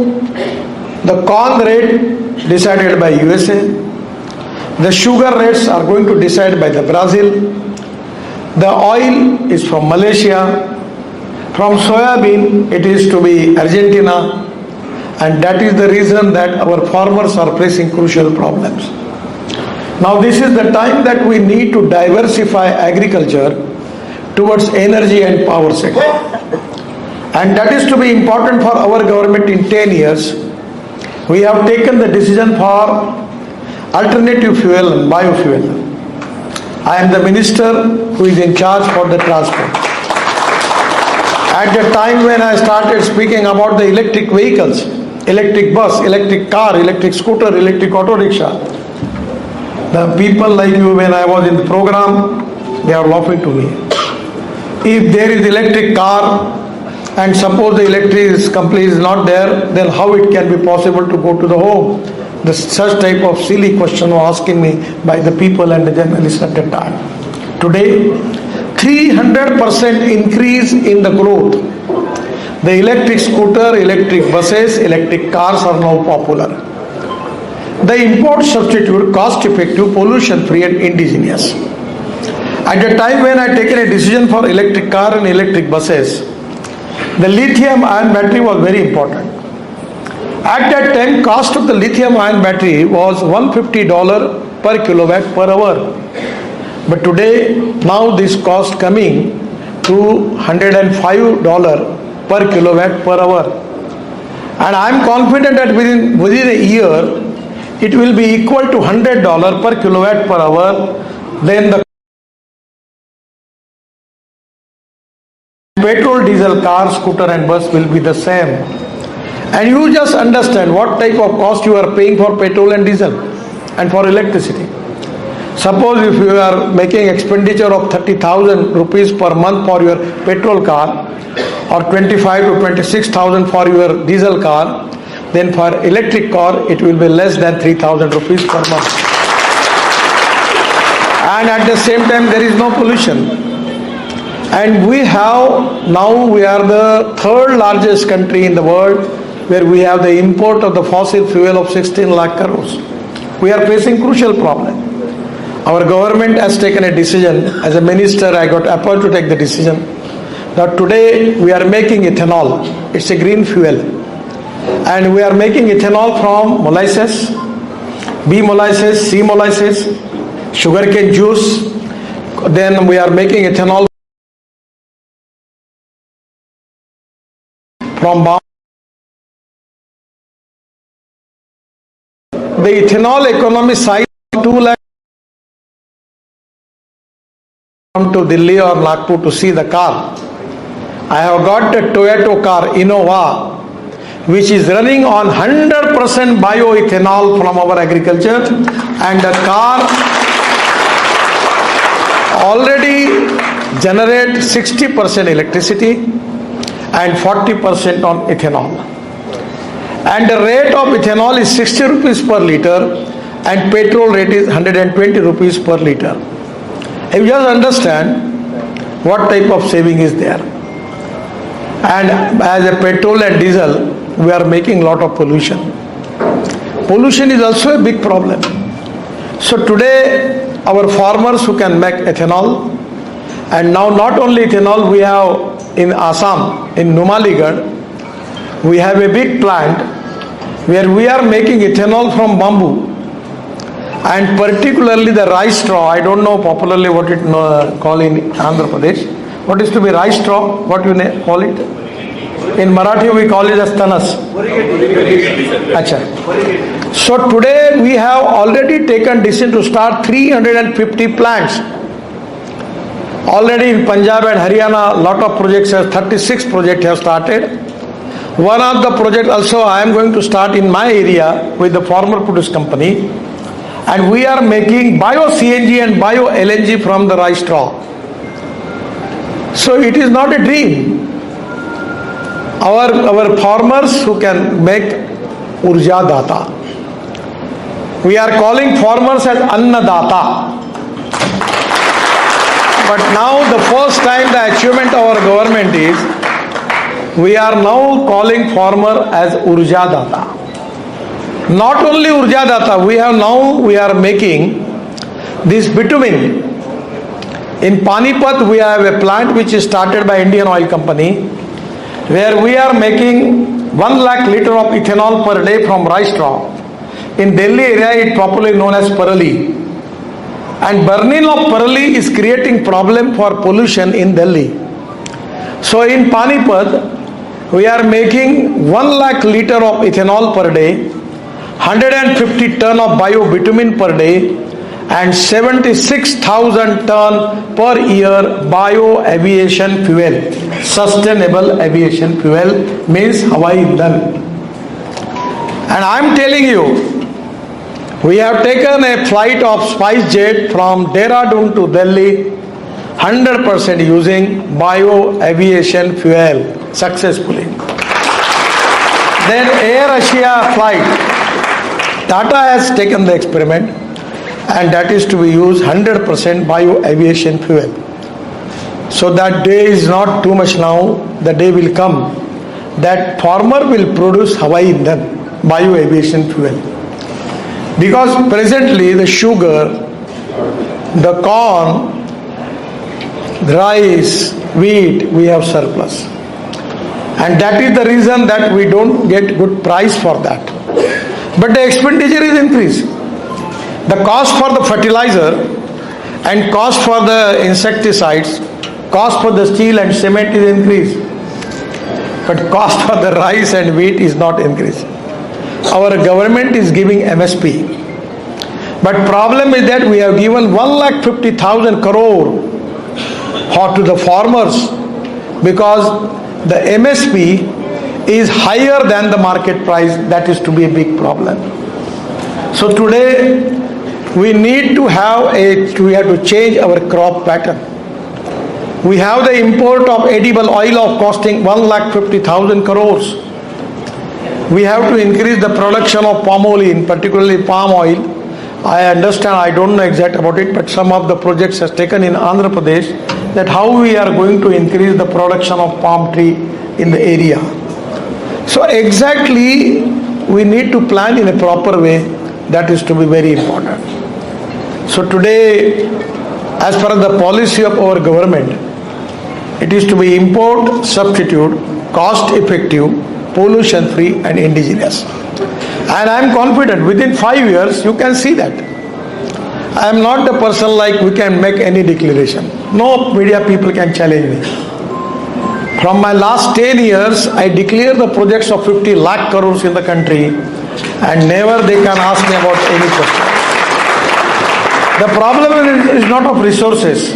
the corn rate decided by USA, the sugar rates are going to decide by the Brazil, the oil is from Malaysia, from soybean it is to be Argentina, and that is the reason that our farmers are facing crucial problems. Now this is the time that we need to diversify agriculture towards energy and power sector. And that is to be important for our government in 10 years. We have taken the decision for alternative fuel and biofuel. I am the minister who is in charge for the transport. At the time when I started speaking about the electric vehicles, electric bus, electric car, electric scooter, electric auto rickshaw, the people like you, when I was in the program, they are laughing to me. If there is electric car and suppose the electric company is not there, then how it can be possible to go to the home? Such type of silly question was asking me by the people and the journalists at the time. Today, 300% increase in the growth. The electric scooter, electric buses, electric cars are now popular. The import substitute, cost effective, pollution free and indigenous. At the time when I taken a decision for electric car and electric buses, the lithium ion battery was very important. At that time, cost of the lithium ion battery was $150 per kilowatt per hour. But today, now this cost coming to $105 per kilowatt per hour. And I am confident that within a year, it will be equal to $100 per kilowatt per hour. Then the petrol, diesel car, scooter and bus will be the same. And you just understand what type of cost you are paying for petrol and diesel and for electricity. Suppose if you are making expenditure of 30,000 rupees per month for your petrol car or 25 to 26,000 for your diesel car, then for electric car it will be less than 3,000 rupees per month. And at the same time there is no pollution. And we are the third largest country in the world where we have the import of the fossil fuel of 16 lakh crores. We are facing crucial problem. Our government has taken a decision. As a minister, I got appointed to take the decision that today we are making ethanol. It's a green fuel. And we are making ethanol from molasses, B molasses, C molasses, sugarcane juice. Then we are making ethanol from palm. The ethanol economy size 2 lakh. Come to Delhi or Nagpur to see the car. I have got a Toyota car, Innova, which is running on 100% bioethanol from our agriculture, and the car already generates 60% electricity and 40% on ethanol. And the rate of ethanol is 60 rupees per liter and petrol rate is 120 rupees per liter. You just understand what type of saving is there. And as a petrol and diesel, we are making a lot of pollution. Pollution is also a big problem. So today, our farmers who can make ethanol, and now not only ethanol, we have in Assam, in Numaligarh, we have a big plant where we are making ethanol from bamboo. And particularly the rice straw, I don't know popularly what it call in Andhra Pradesh. What is to be rice straw? What you call it? In Marathi we call it as tanas. Achha. So today we have already taken decision to start 350 plants. Already in Punjab and Haryana, lot of projects, 36 projects have started. One of the project also I am going to start in my area with the Farmer Produce Company. And we are making bio-CNG and bio-LNG from the rice straw. So it is not a dream. Our farmers who can make Urja Data. We are calling farmers as Annadata. But now the first time the achievement of our government is, we are now calling farmer as Urja Data. Not only Urja Data, we are making this bitumen. In Panipat, we have a plant which is started by Indian Oil Company, where we are making 1 lakh liter of ethanol per day from rice straw. In Delhi area, it popularly known as Parali. And burning of Parali is creating problem for pollution in Delhi. So in Panipat, we are making 1 lakh liter of ethanol per day, 150 ton of bio-bitumen per day, and 76,000 ton per year bio-aviation fuel. Sustainable aviation fuel means Hawaii Indhan. And I am telling you, we have taken a flight of SpiceJet from Dehradun to Delhi 100% using bio-aviation fuel successfully. Then Air Asia flight, Tata has taken the experiment, and that is to be used 100% bio-aviation fuel. So that day is not too much now, the day will come that farmer will produce Hawaii Indhan, bio-aviation fuel. Because presently the sugar, the corn, the rice, wheat, we have surplus. And that is the reason that we don't get good price for that. But the expenditure is increased. The cost for the fertilizer and cost for the insecticides, cost for the steel and cement is increased. But cost for the rice and wheat is not increased. Our government is giving MSP. But problem is that we have given 1,50,000 crore to the farmers because the MSP is higher than the market price. That is to be a big problem. So today we need to we have to change our crop pattern. We have the import of edible oil of costing 1,50,000 crores. We have to increase the production of palm oil, particularly palm oil. I understand, I don't know exact about it, but some of the projects has taken in Andhra Pradesh that how we are going to increase the production of palm tree in the area. So exactly we need to plan in a proper way. That is to be very important. So today, as per the policy of our government, it is to be import, substitute, cost effective, pollution free and indigenous. And I am confident within 5 years you can see that. I am not the person like we can make any declaration. No media people can challenge me. From my last 10 years, I declare the projects of 50 lakh crores in the country and never they can ask me about any question. The problem is not of resources.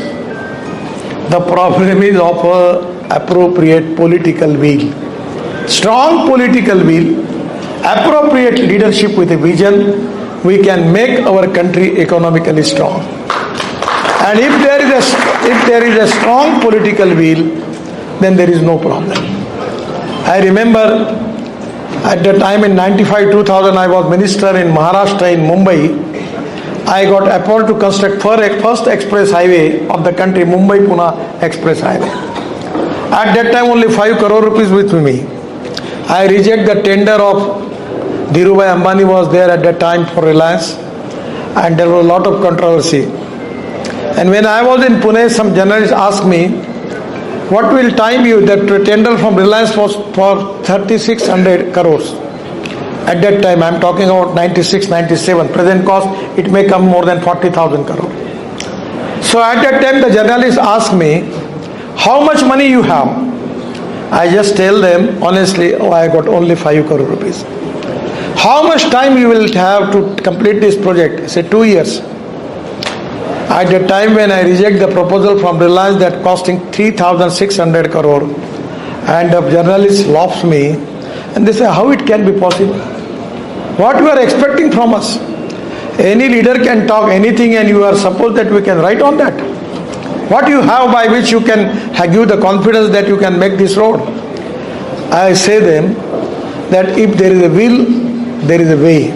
The problem is of appropriate political will. Strong political will, appropriate leadership with a vision, we can make our country economically strong. And if there is a strong political will, then there is no problem. I remember at the time in 95-2000 I was minister in Maharashtra in Mumbai. I got appointed to construct first express highway of the country, Mumbai-Pune express highway. At that time only 5 crore rupees with me. I reject the tender of Dhirubhai Ambani was there at that time for Reliance, and there was a lot of controversy. And when I was in Pune, some journalists asked me, what will time you? That tender from Reliance was for 3,600 crores. At that time, I am talking about 96, 97. Present cost, it may come more than 40,000 crore. So at that time, the journalists asked me, how much money you have? I just tell them, honestly, I got only 5 crore rupees. How much time you will have to complete this project? I said 2 years. At the time when I reject the proposal from Reliance that costing 3,600 crore, and the journalists laughs me, and they say, how it can be possible? What you are expecting from us? Any leader can talk anything and you are supposed that we can write on that. What you have by which you can give the confidence that you can make this road? I say them that if there is a will, there is a way.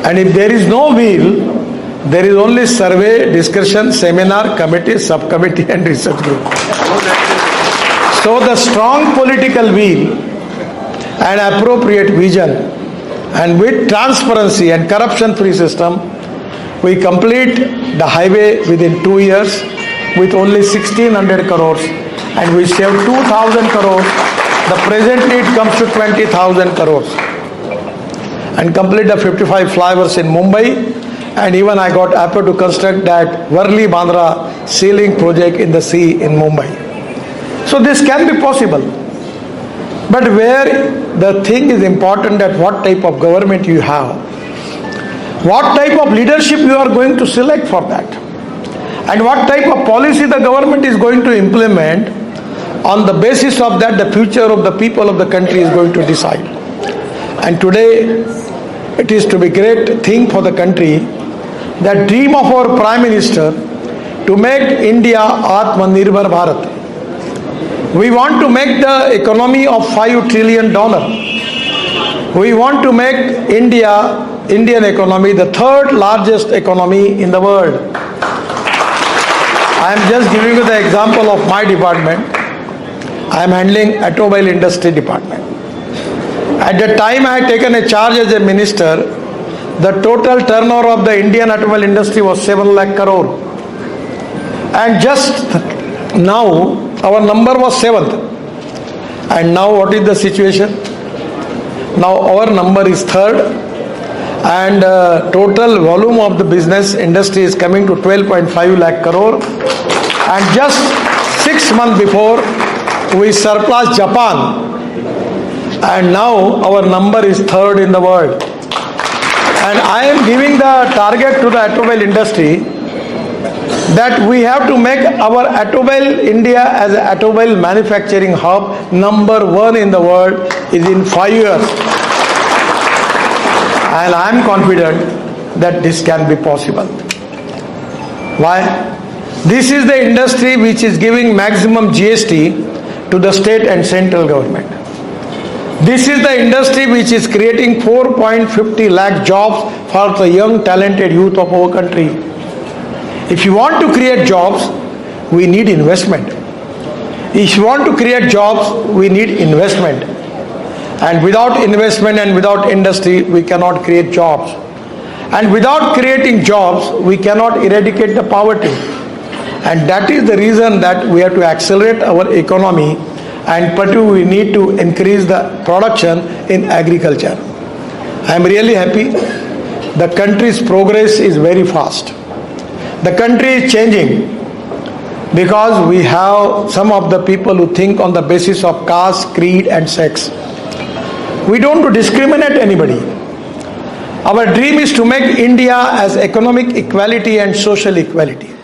And if there is no will, there is only survey, discussion, seminar, committee, subcommittee and research group. So the strong political will and appropriate vision and with transparency and corruption-free system, we complete the highway within 2 years with only 1600 crores and we save 2000 crores. The presently it comes to 20,000 crores. And complete the 55 flyovers in Mumbai, and even I got happy to construct that Worli-Bandra sealing project in the sea in Mumbai. So this can be possible. But where the thing is important that what type of government you have, what type of leadership you are going to select for that, and what type of policy the government is going to implement. On the basis of that, the future of the people of the country is going to decide. And today, it is to be great thing for the country, that dream of our Prime Minister to make India Atmanirbhar Bharat. We want to make the economy of $5 trillion. We want to make Indian economy the third largest economy in the world. I am just giving you the example of my department. I am handling automobile industry department. At the time I had taken a charge as a minister, the total turnover of the Indian automobile industry was 7 lakh crore. And just now, our number was 7th. And now what is the situation? Now our number is 3rd. And total volume of the business industry is coming to 12.5 lakh crore. And just 6 months before, we surpassed Japan. And now our number is 3rd in the world. And I am giving the target to the automobile industry that we have to make our automobile India as an automobile manufacturing hub number 1 in the world is in 5 years. And I am confident that this can be possible. Why? This is the industry which is giving maximum GST to the state and central government. This is the industry which is creating 4.50 lakh jobs for the young talented youth of our country. If you want to create jobs, we need investment. If you want to create jobs, we need investment. And without investment and without industry, we cannot create jobs. And without creating jobs, we cannot eradicate the poverty. And that is the reason that we have to accelerate our economy, and particularly we need to increase the production in agriculture. I am really happy. The country's progress is very fast. The country is changing because we have some of the people who think on the basis of caste, creed and sex. We don't discriminate anybody. Our dream is to make India as economic equality and social equality.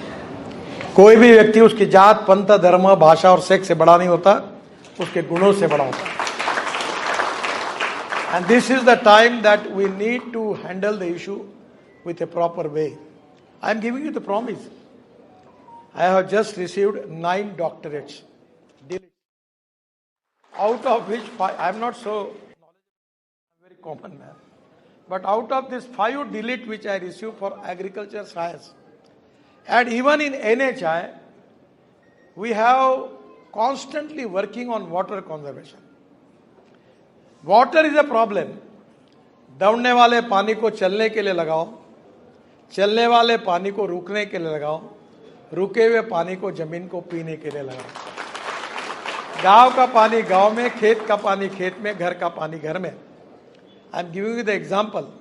कोई भी व्यक्ति उसकी जात, पंथ, धर्म, भाषा और sex से बड़ा नहीं होता, उसके गुणों से बड़ा होता है. And this is the time that we need to handle the issue with a proper way. I am giving you the promise. I have just received 9 doctorates, out of which 5, I am not so knowledgeable, very common man. But out of this 5 delete which I received for agriculture science, and even in NHI, we have constantly working on water conservation. Water is a problem. दौड़ने वाले पानी को चलने के लिए लगाओ, चलने वाले पानी को रुकने के लिए लगाओ, रुके हुए पानी को जमीन को पीने के लिए लगाओ. गांव का पानी गांव में, खेत का पानी खेत में, घर का पानी घर में. I am giving you the example.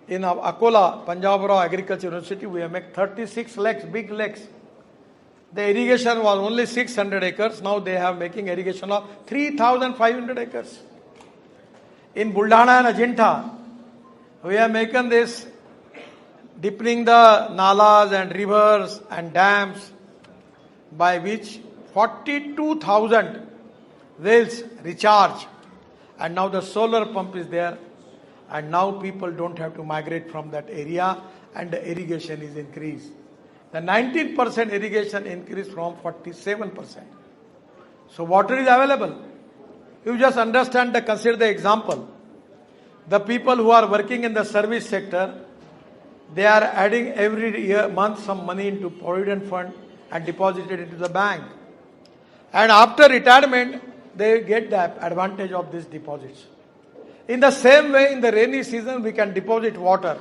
In Akola, Punjab Rao Agriculture University, we have made 36 lakes, big lakes. The irrigation was only 600 acres. Now they have making irrigation of 3,500 acres. In Buldhana and Ajinta, we have making this, deepening the nalas and rivers and dams, by which 42,000 wells recharge. And now the solar pump is there. And now people don't have to migrate from that area, and the irrigation is increased. The 19% irrigation increased from 47%. So water is available. You just understand consider the example. The people who are working in the service sector, they are adding every month some money into provident fund and deposit it into the bank. And after retirement, they get the advantage of these deposits. In the same way, in the rainy season, we can deposit water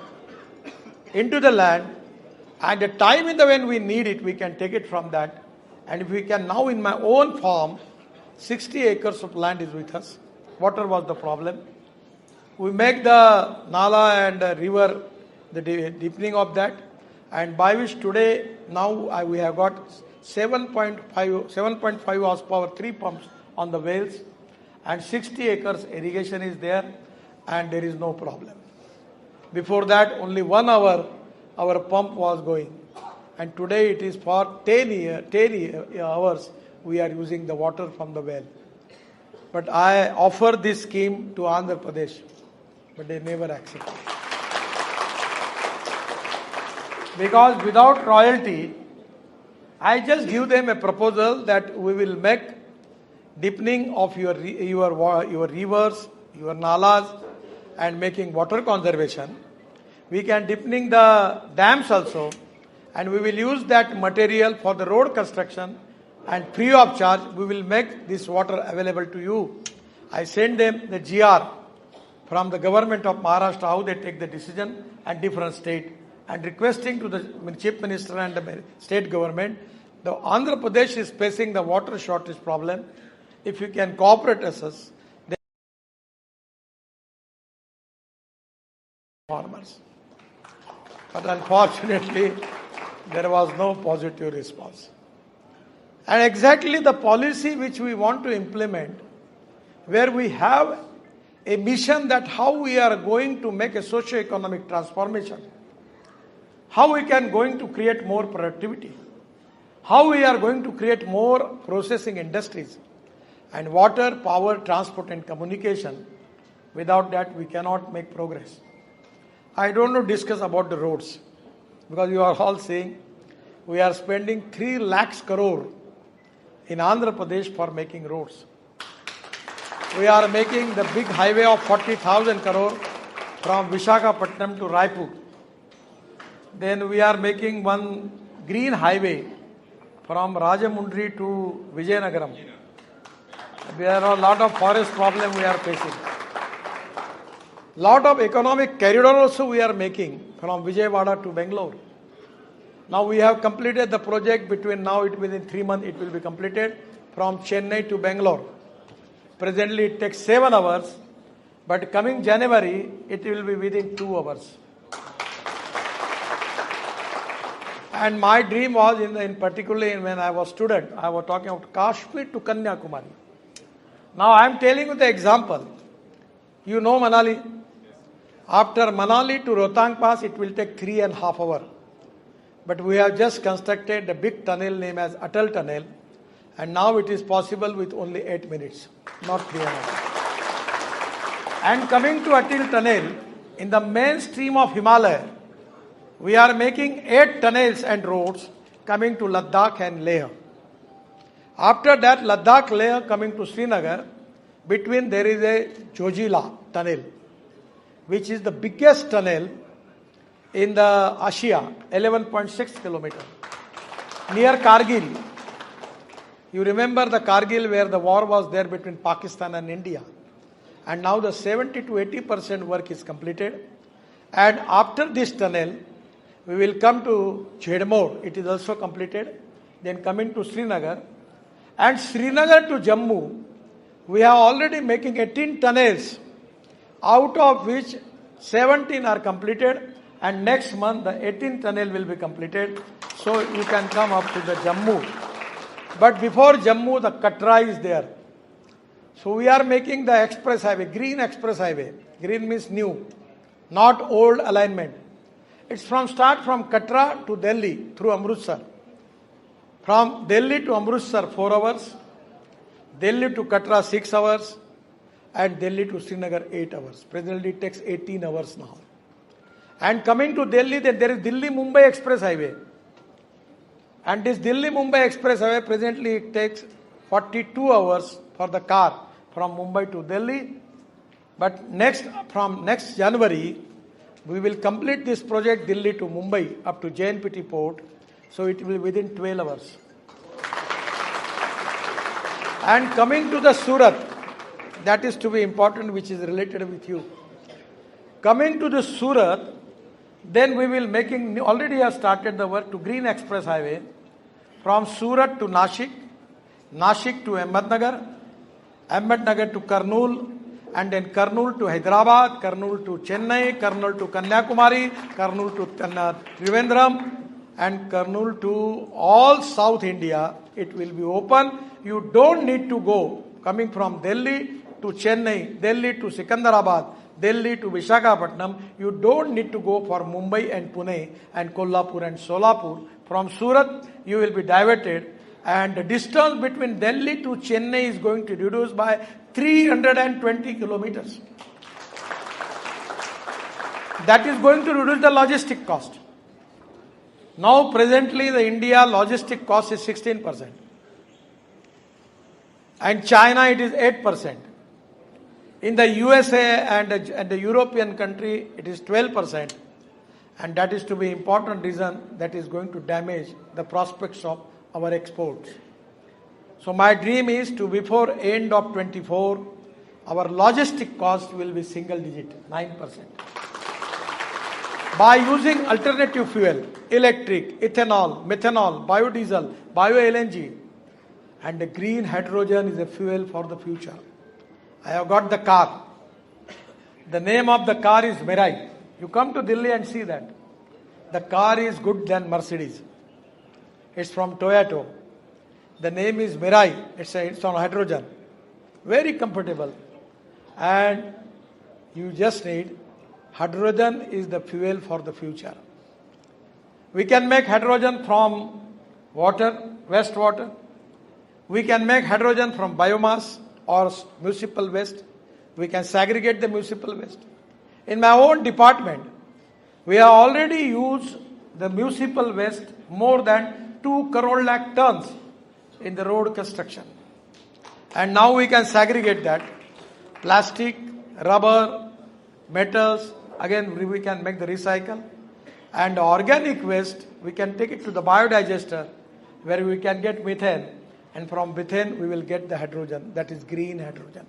into the land, and the time when we need it, we can take it from that. And if we can now, in my own farm, 60 acres of land is with us. Water was the problem. We make the Nala and river, the deepening of that, and by which today, now we have got 7.5 horsepower, 3 pumps on the wells, and 60 acres irrigation is there, and there is no problem. Before that, only 1 hour our pump was going, and today it is for 10 hours we are using the water from the well. But I offer this scheme to Andhra Pradesh, but they never accept it. Because without royalty, I just give them a proposal that we will make deepening of your rivers, your nalas, and making water conservation. We can deepening the dams also, and we will use that material for the road construction, and free of charge we will make this water available to you. I send them the GR from the government of Maharashtra, how they take the decision, and different state, and requesting to the Chief Minister and the state government, the Andhra Pradesh is facing the water shortage problem. If you can cooperate with us, then farmers. But unfortunately, there was no positive response. And exactly the policy which we want to implement, where we have a mission that how we are going to make a socio-economic transformation, how we can going to create more productivity, how we are going to create more processing industries, and water, power, transport and communication. Without that, we cannot make progress. I don't want to discuss about the roads, because you are all saying we are spending 3 lakhs crore in Andhra Pradesh for making roads. We are making the big highway of 40,000 crore from Visakhapatnam to Raipur. Then we are making one green highway from Rajamundry to Vijayanagaram. There are a lot of forest problems we are facing. Lot of economic corridor also we are making from Vijayawada to Bangalore. Now we have completed the project between now, within 3 months it will be completed from Chennai to Bangalore. Presently it takes 7 hours, but coming January it will be within 2 hours. And my dream was in particularly when I was student, I was talking about Kashmir to Kanyakumari. Now I am telling you the example. You know Manali. After Manali to Rohtang Pass, it will take 3.5 hours. But we have just constructed the big tunnel named as Atal Tunnel, and now it is possible with only 8 minutes, not 3.5 hours. And coming to Atal Tunnel, in the mainstream of Himalaya, we are making 8 tunnels and roads coming to Ladakh and Leh. After that, Ladakh, Leh coming to Srinagar, between there is a Jojila tunnel, which is the biggest tunnel in the Asia, 11.6 kilometers, near Kargil. You remember the Kargil where the war was there between Pakistan and India. And now the 70 to 80% work is completed. And after this tunnel, we will come to Chedmore. It is also completed. Then coming to Srinagar. And Srinagar to Jammu, we are already making 18 tunnels, out of which 17 are completed, and next month the 18th tunnel will be completed, so you can come up to the Jammu. But before Jammu, the Katra is there. So we are making the express highway, green express highway. Green means new, not old alignment. It's start from Katra to Delhi through Amritsar. From Delhi to Amritsar 4 hours, Delhi to Katra 6 hours, and Delhi to Srinagar 8 hours. Presently it takes 18 hours now. And coming to Delhi, then there is Delhi-Mumbai Express Highway. And this Delhi-Mumbai Express Highway, presently it takes 42 hours for the car from Mumbai to Delhi. But from next January, we will complete this project Delhi to Mumbai up to JNPT port, so it will be within 12 hours. And coming to the Surat, that is to be important, which is related with you. Coming to the Surat, then we will already have started the work to Green Express Highway from Surat to Nashik, Nashik to Ahmednagar, Ahmednagar to Kurnool, and then Kurnool to Hyderabad, Kurnool to Chennai, Kurnool to Kanyakumari, Kurnool to Trivandrum, and Kurnool to all South India. It will be open. You don't need to go coming from Delhi to Chennai, Delhi to Secunderabad, Delhi to Visakhapatnam. You don't need to go for Mumbai and Pune and Kolhapur and Solapur. From Surat, you will be diverted, and the distance between Delhi to Chennai is going to reduce by 320 kilometers. That is going to reduce the logistic cost. Now presently the India logistic cost is 16%. And China it is 8%. In the USA and the European country it is 12%. And that is to be important reason that is going to damage the prospects of our exports. So my dream is to before end of 24, our logistic cost will be single digit, 9%. By using alternative fuel, electric, ethanol, methanol, biodiesel, bio-LNG, and the green hydrogen is a fuel for the future. I have got the car. The name of the car is Mirai. You come to Delhi and see that. The car is good than Mercedes. It's from Toyota. The name is Mirai. It's on hydrogen. Very comfortable. And you just need hydrogen is the fuel for the future. We can make hydrogen from water, wastewater. We can make hydrogen from biomass or municipal waste. We can segregate the municipal waste. In my own department, we have already used the municipal waste more than 2 crore lakh tons in the road construction. And now we can segregate that. Plastic, rubber, metals, again we can make the recycle. And organic waste, we can take it to the biodigester where we can get methane. And from methane we will get the hydrogen, that is green hydrogen.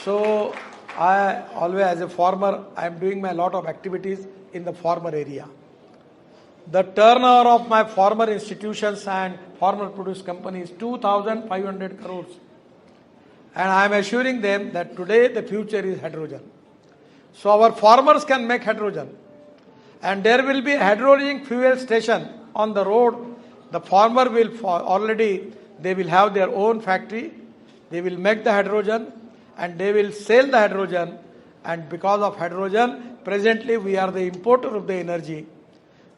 So I always, as a farmer, I am doing my lot of activities in the farmer area. The turnover of my farmer institutions and farmer produce companies is 2,500 crores. And I am assuring them that today the future is hydrogen. So our farmers can make hydrogen. And there will be a hydrogen fuel station on the road. The farmer will they will have their own factory. They will make the hydrogen and they will sell the hydrogen. And because of hydrogen, presently we are the importer of the energy.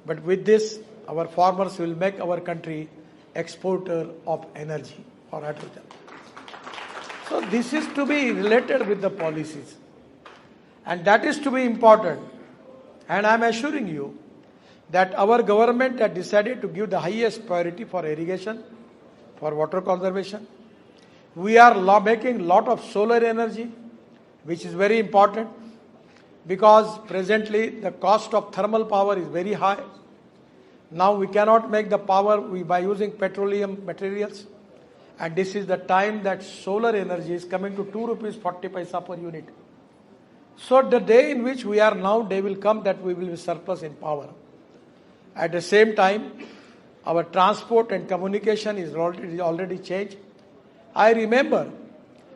But with this, our farmers will make our country exporter of energy or hydrogen. So this is to be related with the policies. And that is to be important. And I am assuring you that our government has decided to give the highest priority for irrigation, for water conservation. We are making a lot of solar energy, which is very important because presently the cost of thermal power is very high. Now we cannot make the power by using petroleum materials. And this is the time that solar energy is coming to 2 rupees 40 paisa per unit. So the day in which we are now, day will come that we will be surplus in power. At the same time, our transport and communication is already changed. I remember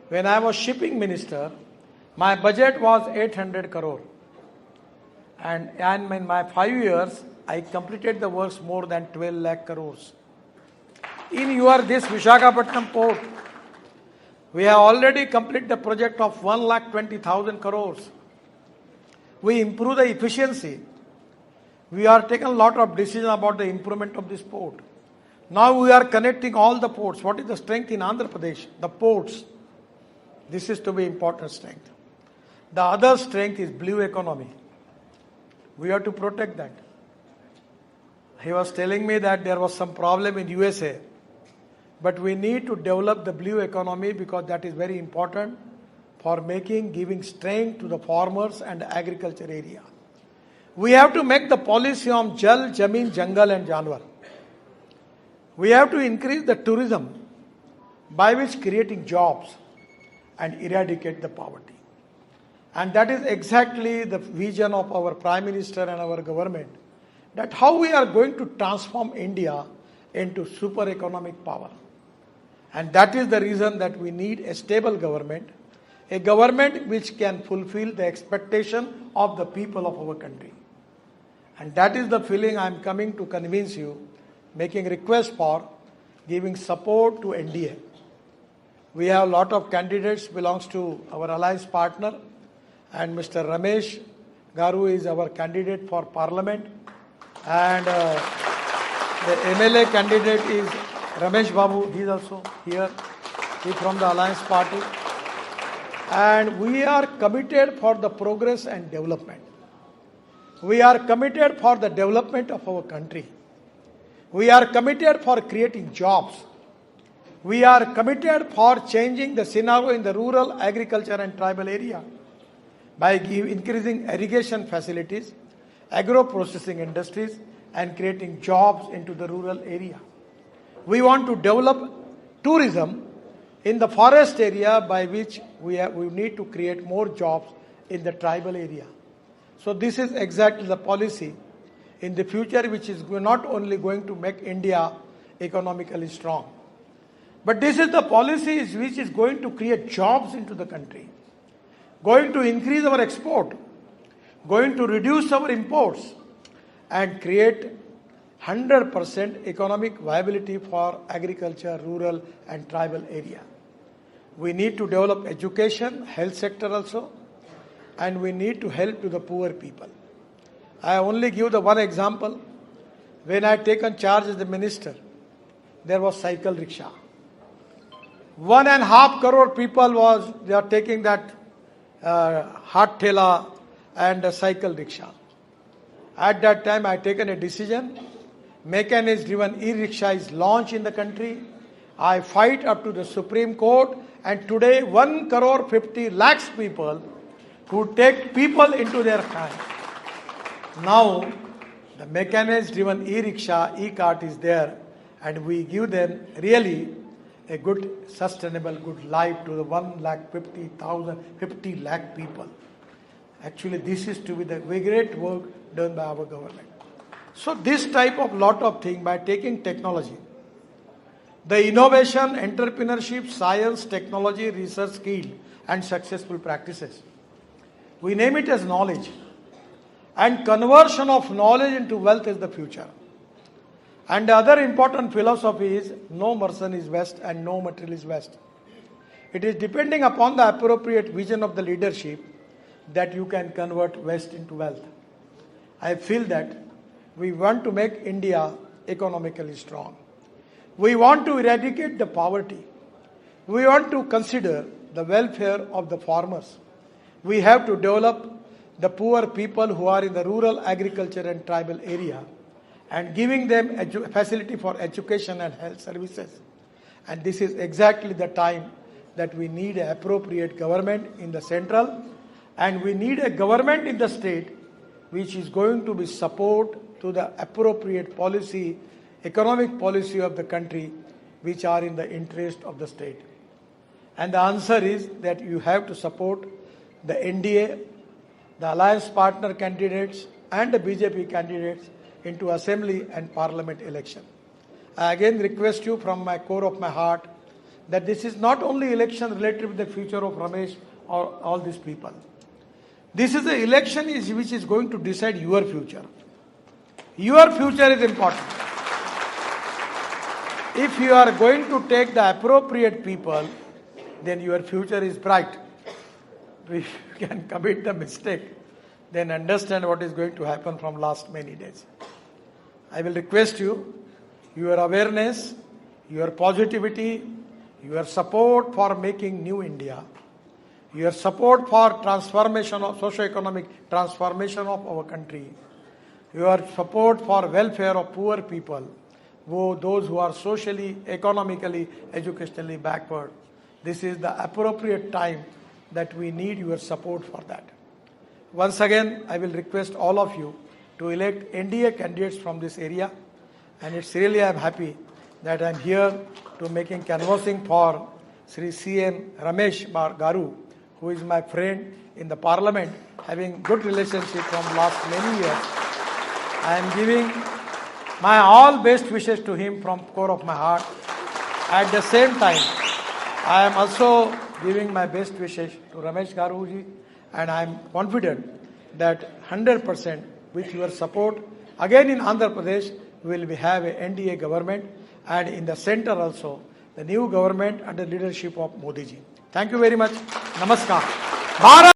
when I was shipping minister, my budget was 800 crore. And in my 5 years, I completed the works more than 12 lakh crores. In this Visakhapatnam port, we have already completed the project of 1,20,000 crores. We improve the efficiency. We are taking a lot of decisions about the improvement of this port. Now we are connecting all the ports. What is the strength in Andhra Pradesh? The ports. This is to be important strength. The other strength is blue economy. We have to protect that. He was telling me that there was some problem in USA. But we need to develop the blue economy because that is very important for giving strength to the farmers and agriculture area. We have to make the policy on Jal, Jameen, Jangal and Janwar. We have to increase the tourism by which creating jobs and eradicate the poverty. And that is exactly the vision of our Prime Minister and our government, that how we are going to transform India into super economic power. And that is the reason that we need a stable government, a government which can fulfill the expectation of the people of our country. And that is the feeling I am coming to convince you, making request for giving support to NDA. We have a lot of candidates belongs to our alliance partner, and Mr. Ramesh Garu is our candidate for parliament, and the MLA candidate is Ramesh Babu. He is also here. He is from the alliance party, and we are committed for the progress and development. We are committed for the development of our country. We are committed for creating jobs. We are committed for changing the scenario in the rural, agriculture and tribal area by increasing irrigation facilities, agro-processing industries and creating jobs into the rural area. We want to develop tourism in the forest area by which we need to create more jobs in the tribal area. So this is exactly the policy in the future which is not only going to make India economically strong, but this is the policy which is going to create jobs into the country, going to increase our export, going to reduce our imports and create 100% economic viability for agriculture, rural and tribal area. We need to develop education, health sector also, and we need to help to the poor people. I only give the one example. When I taken charge as the minister, there was cycle rickshaw. 1.5 crore people they are taking that hot thela and a cycle rickshaw. At that time, I taken a decision. Mechanism driven e-rickshaw is launched in the country. I fight up to the Supreme Court, and today 1 crore 50 lakhs people who take people into their hands. Now, the mechanism driven e-rickshaw, e-cart is there, and we give them really a good, sustainable, good life to the 50 lakh people. Actually, this is to be the great work done by our government. So this type of lot of thing by taking technology, the innovation, entrepreneurship, science, technology, research, skill and successful practices. We name it as knowledge. And conversion of knowledge into wealth is the future. And the other important philosophy is no person is West and no material is West. It is depending upon the appropriate vision of the leadership that you can convert West into wealth. I feel that we want to make India economically strong. We want to eradicate the poverty. We want to consider the welfare of the farmers. We have to develop the poor people who are in the rural agriculture and tribal area and giving them facility for education and health services. And this is exactly the time that we need an appropriate government in the central, and we need a government in the state which is going to be support to the appropriate policy, economic policy of the country which are in the interest of the state. And the answer is that you have to support the NDA, the alliance partner candidates and the BJP candidates into assembly and parliament election. I again request you from my core of my heart that this is not only election related with the future of Ramesh or all these people. This is the election which is going to decide your future. Your future is important. If you are going to take the appropriate people, then your future is bright. If you can commit the mistake, then understand what is going to happen from last many days. I will request you, your awareness, your positivity, your support for making new India, your support for transformation of socio-economic transformation of our country, your support for welfare of poor people, those who are socially, economically, educationally backward. This is the appropriate time that we need your support for that. Once again, I will request all of you to elect NDA candidates from this area, and it's really I'm happy that I'm here to making canvassing for Sri CM Ramesh Garu, who is my friend in the parliament, having good relationship from last many years. I am giving my all best wishes to him from core of my heart. At the same time, I am also giving my best wishes to Ramesh Garuji, and I am confident that 100% with your support, again in Andhra Pradesh, we will have a NDA government, and in the center also, the new government under leadership of Modi ji. Thank you very much. Namaskar. Bharat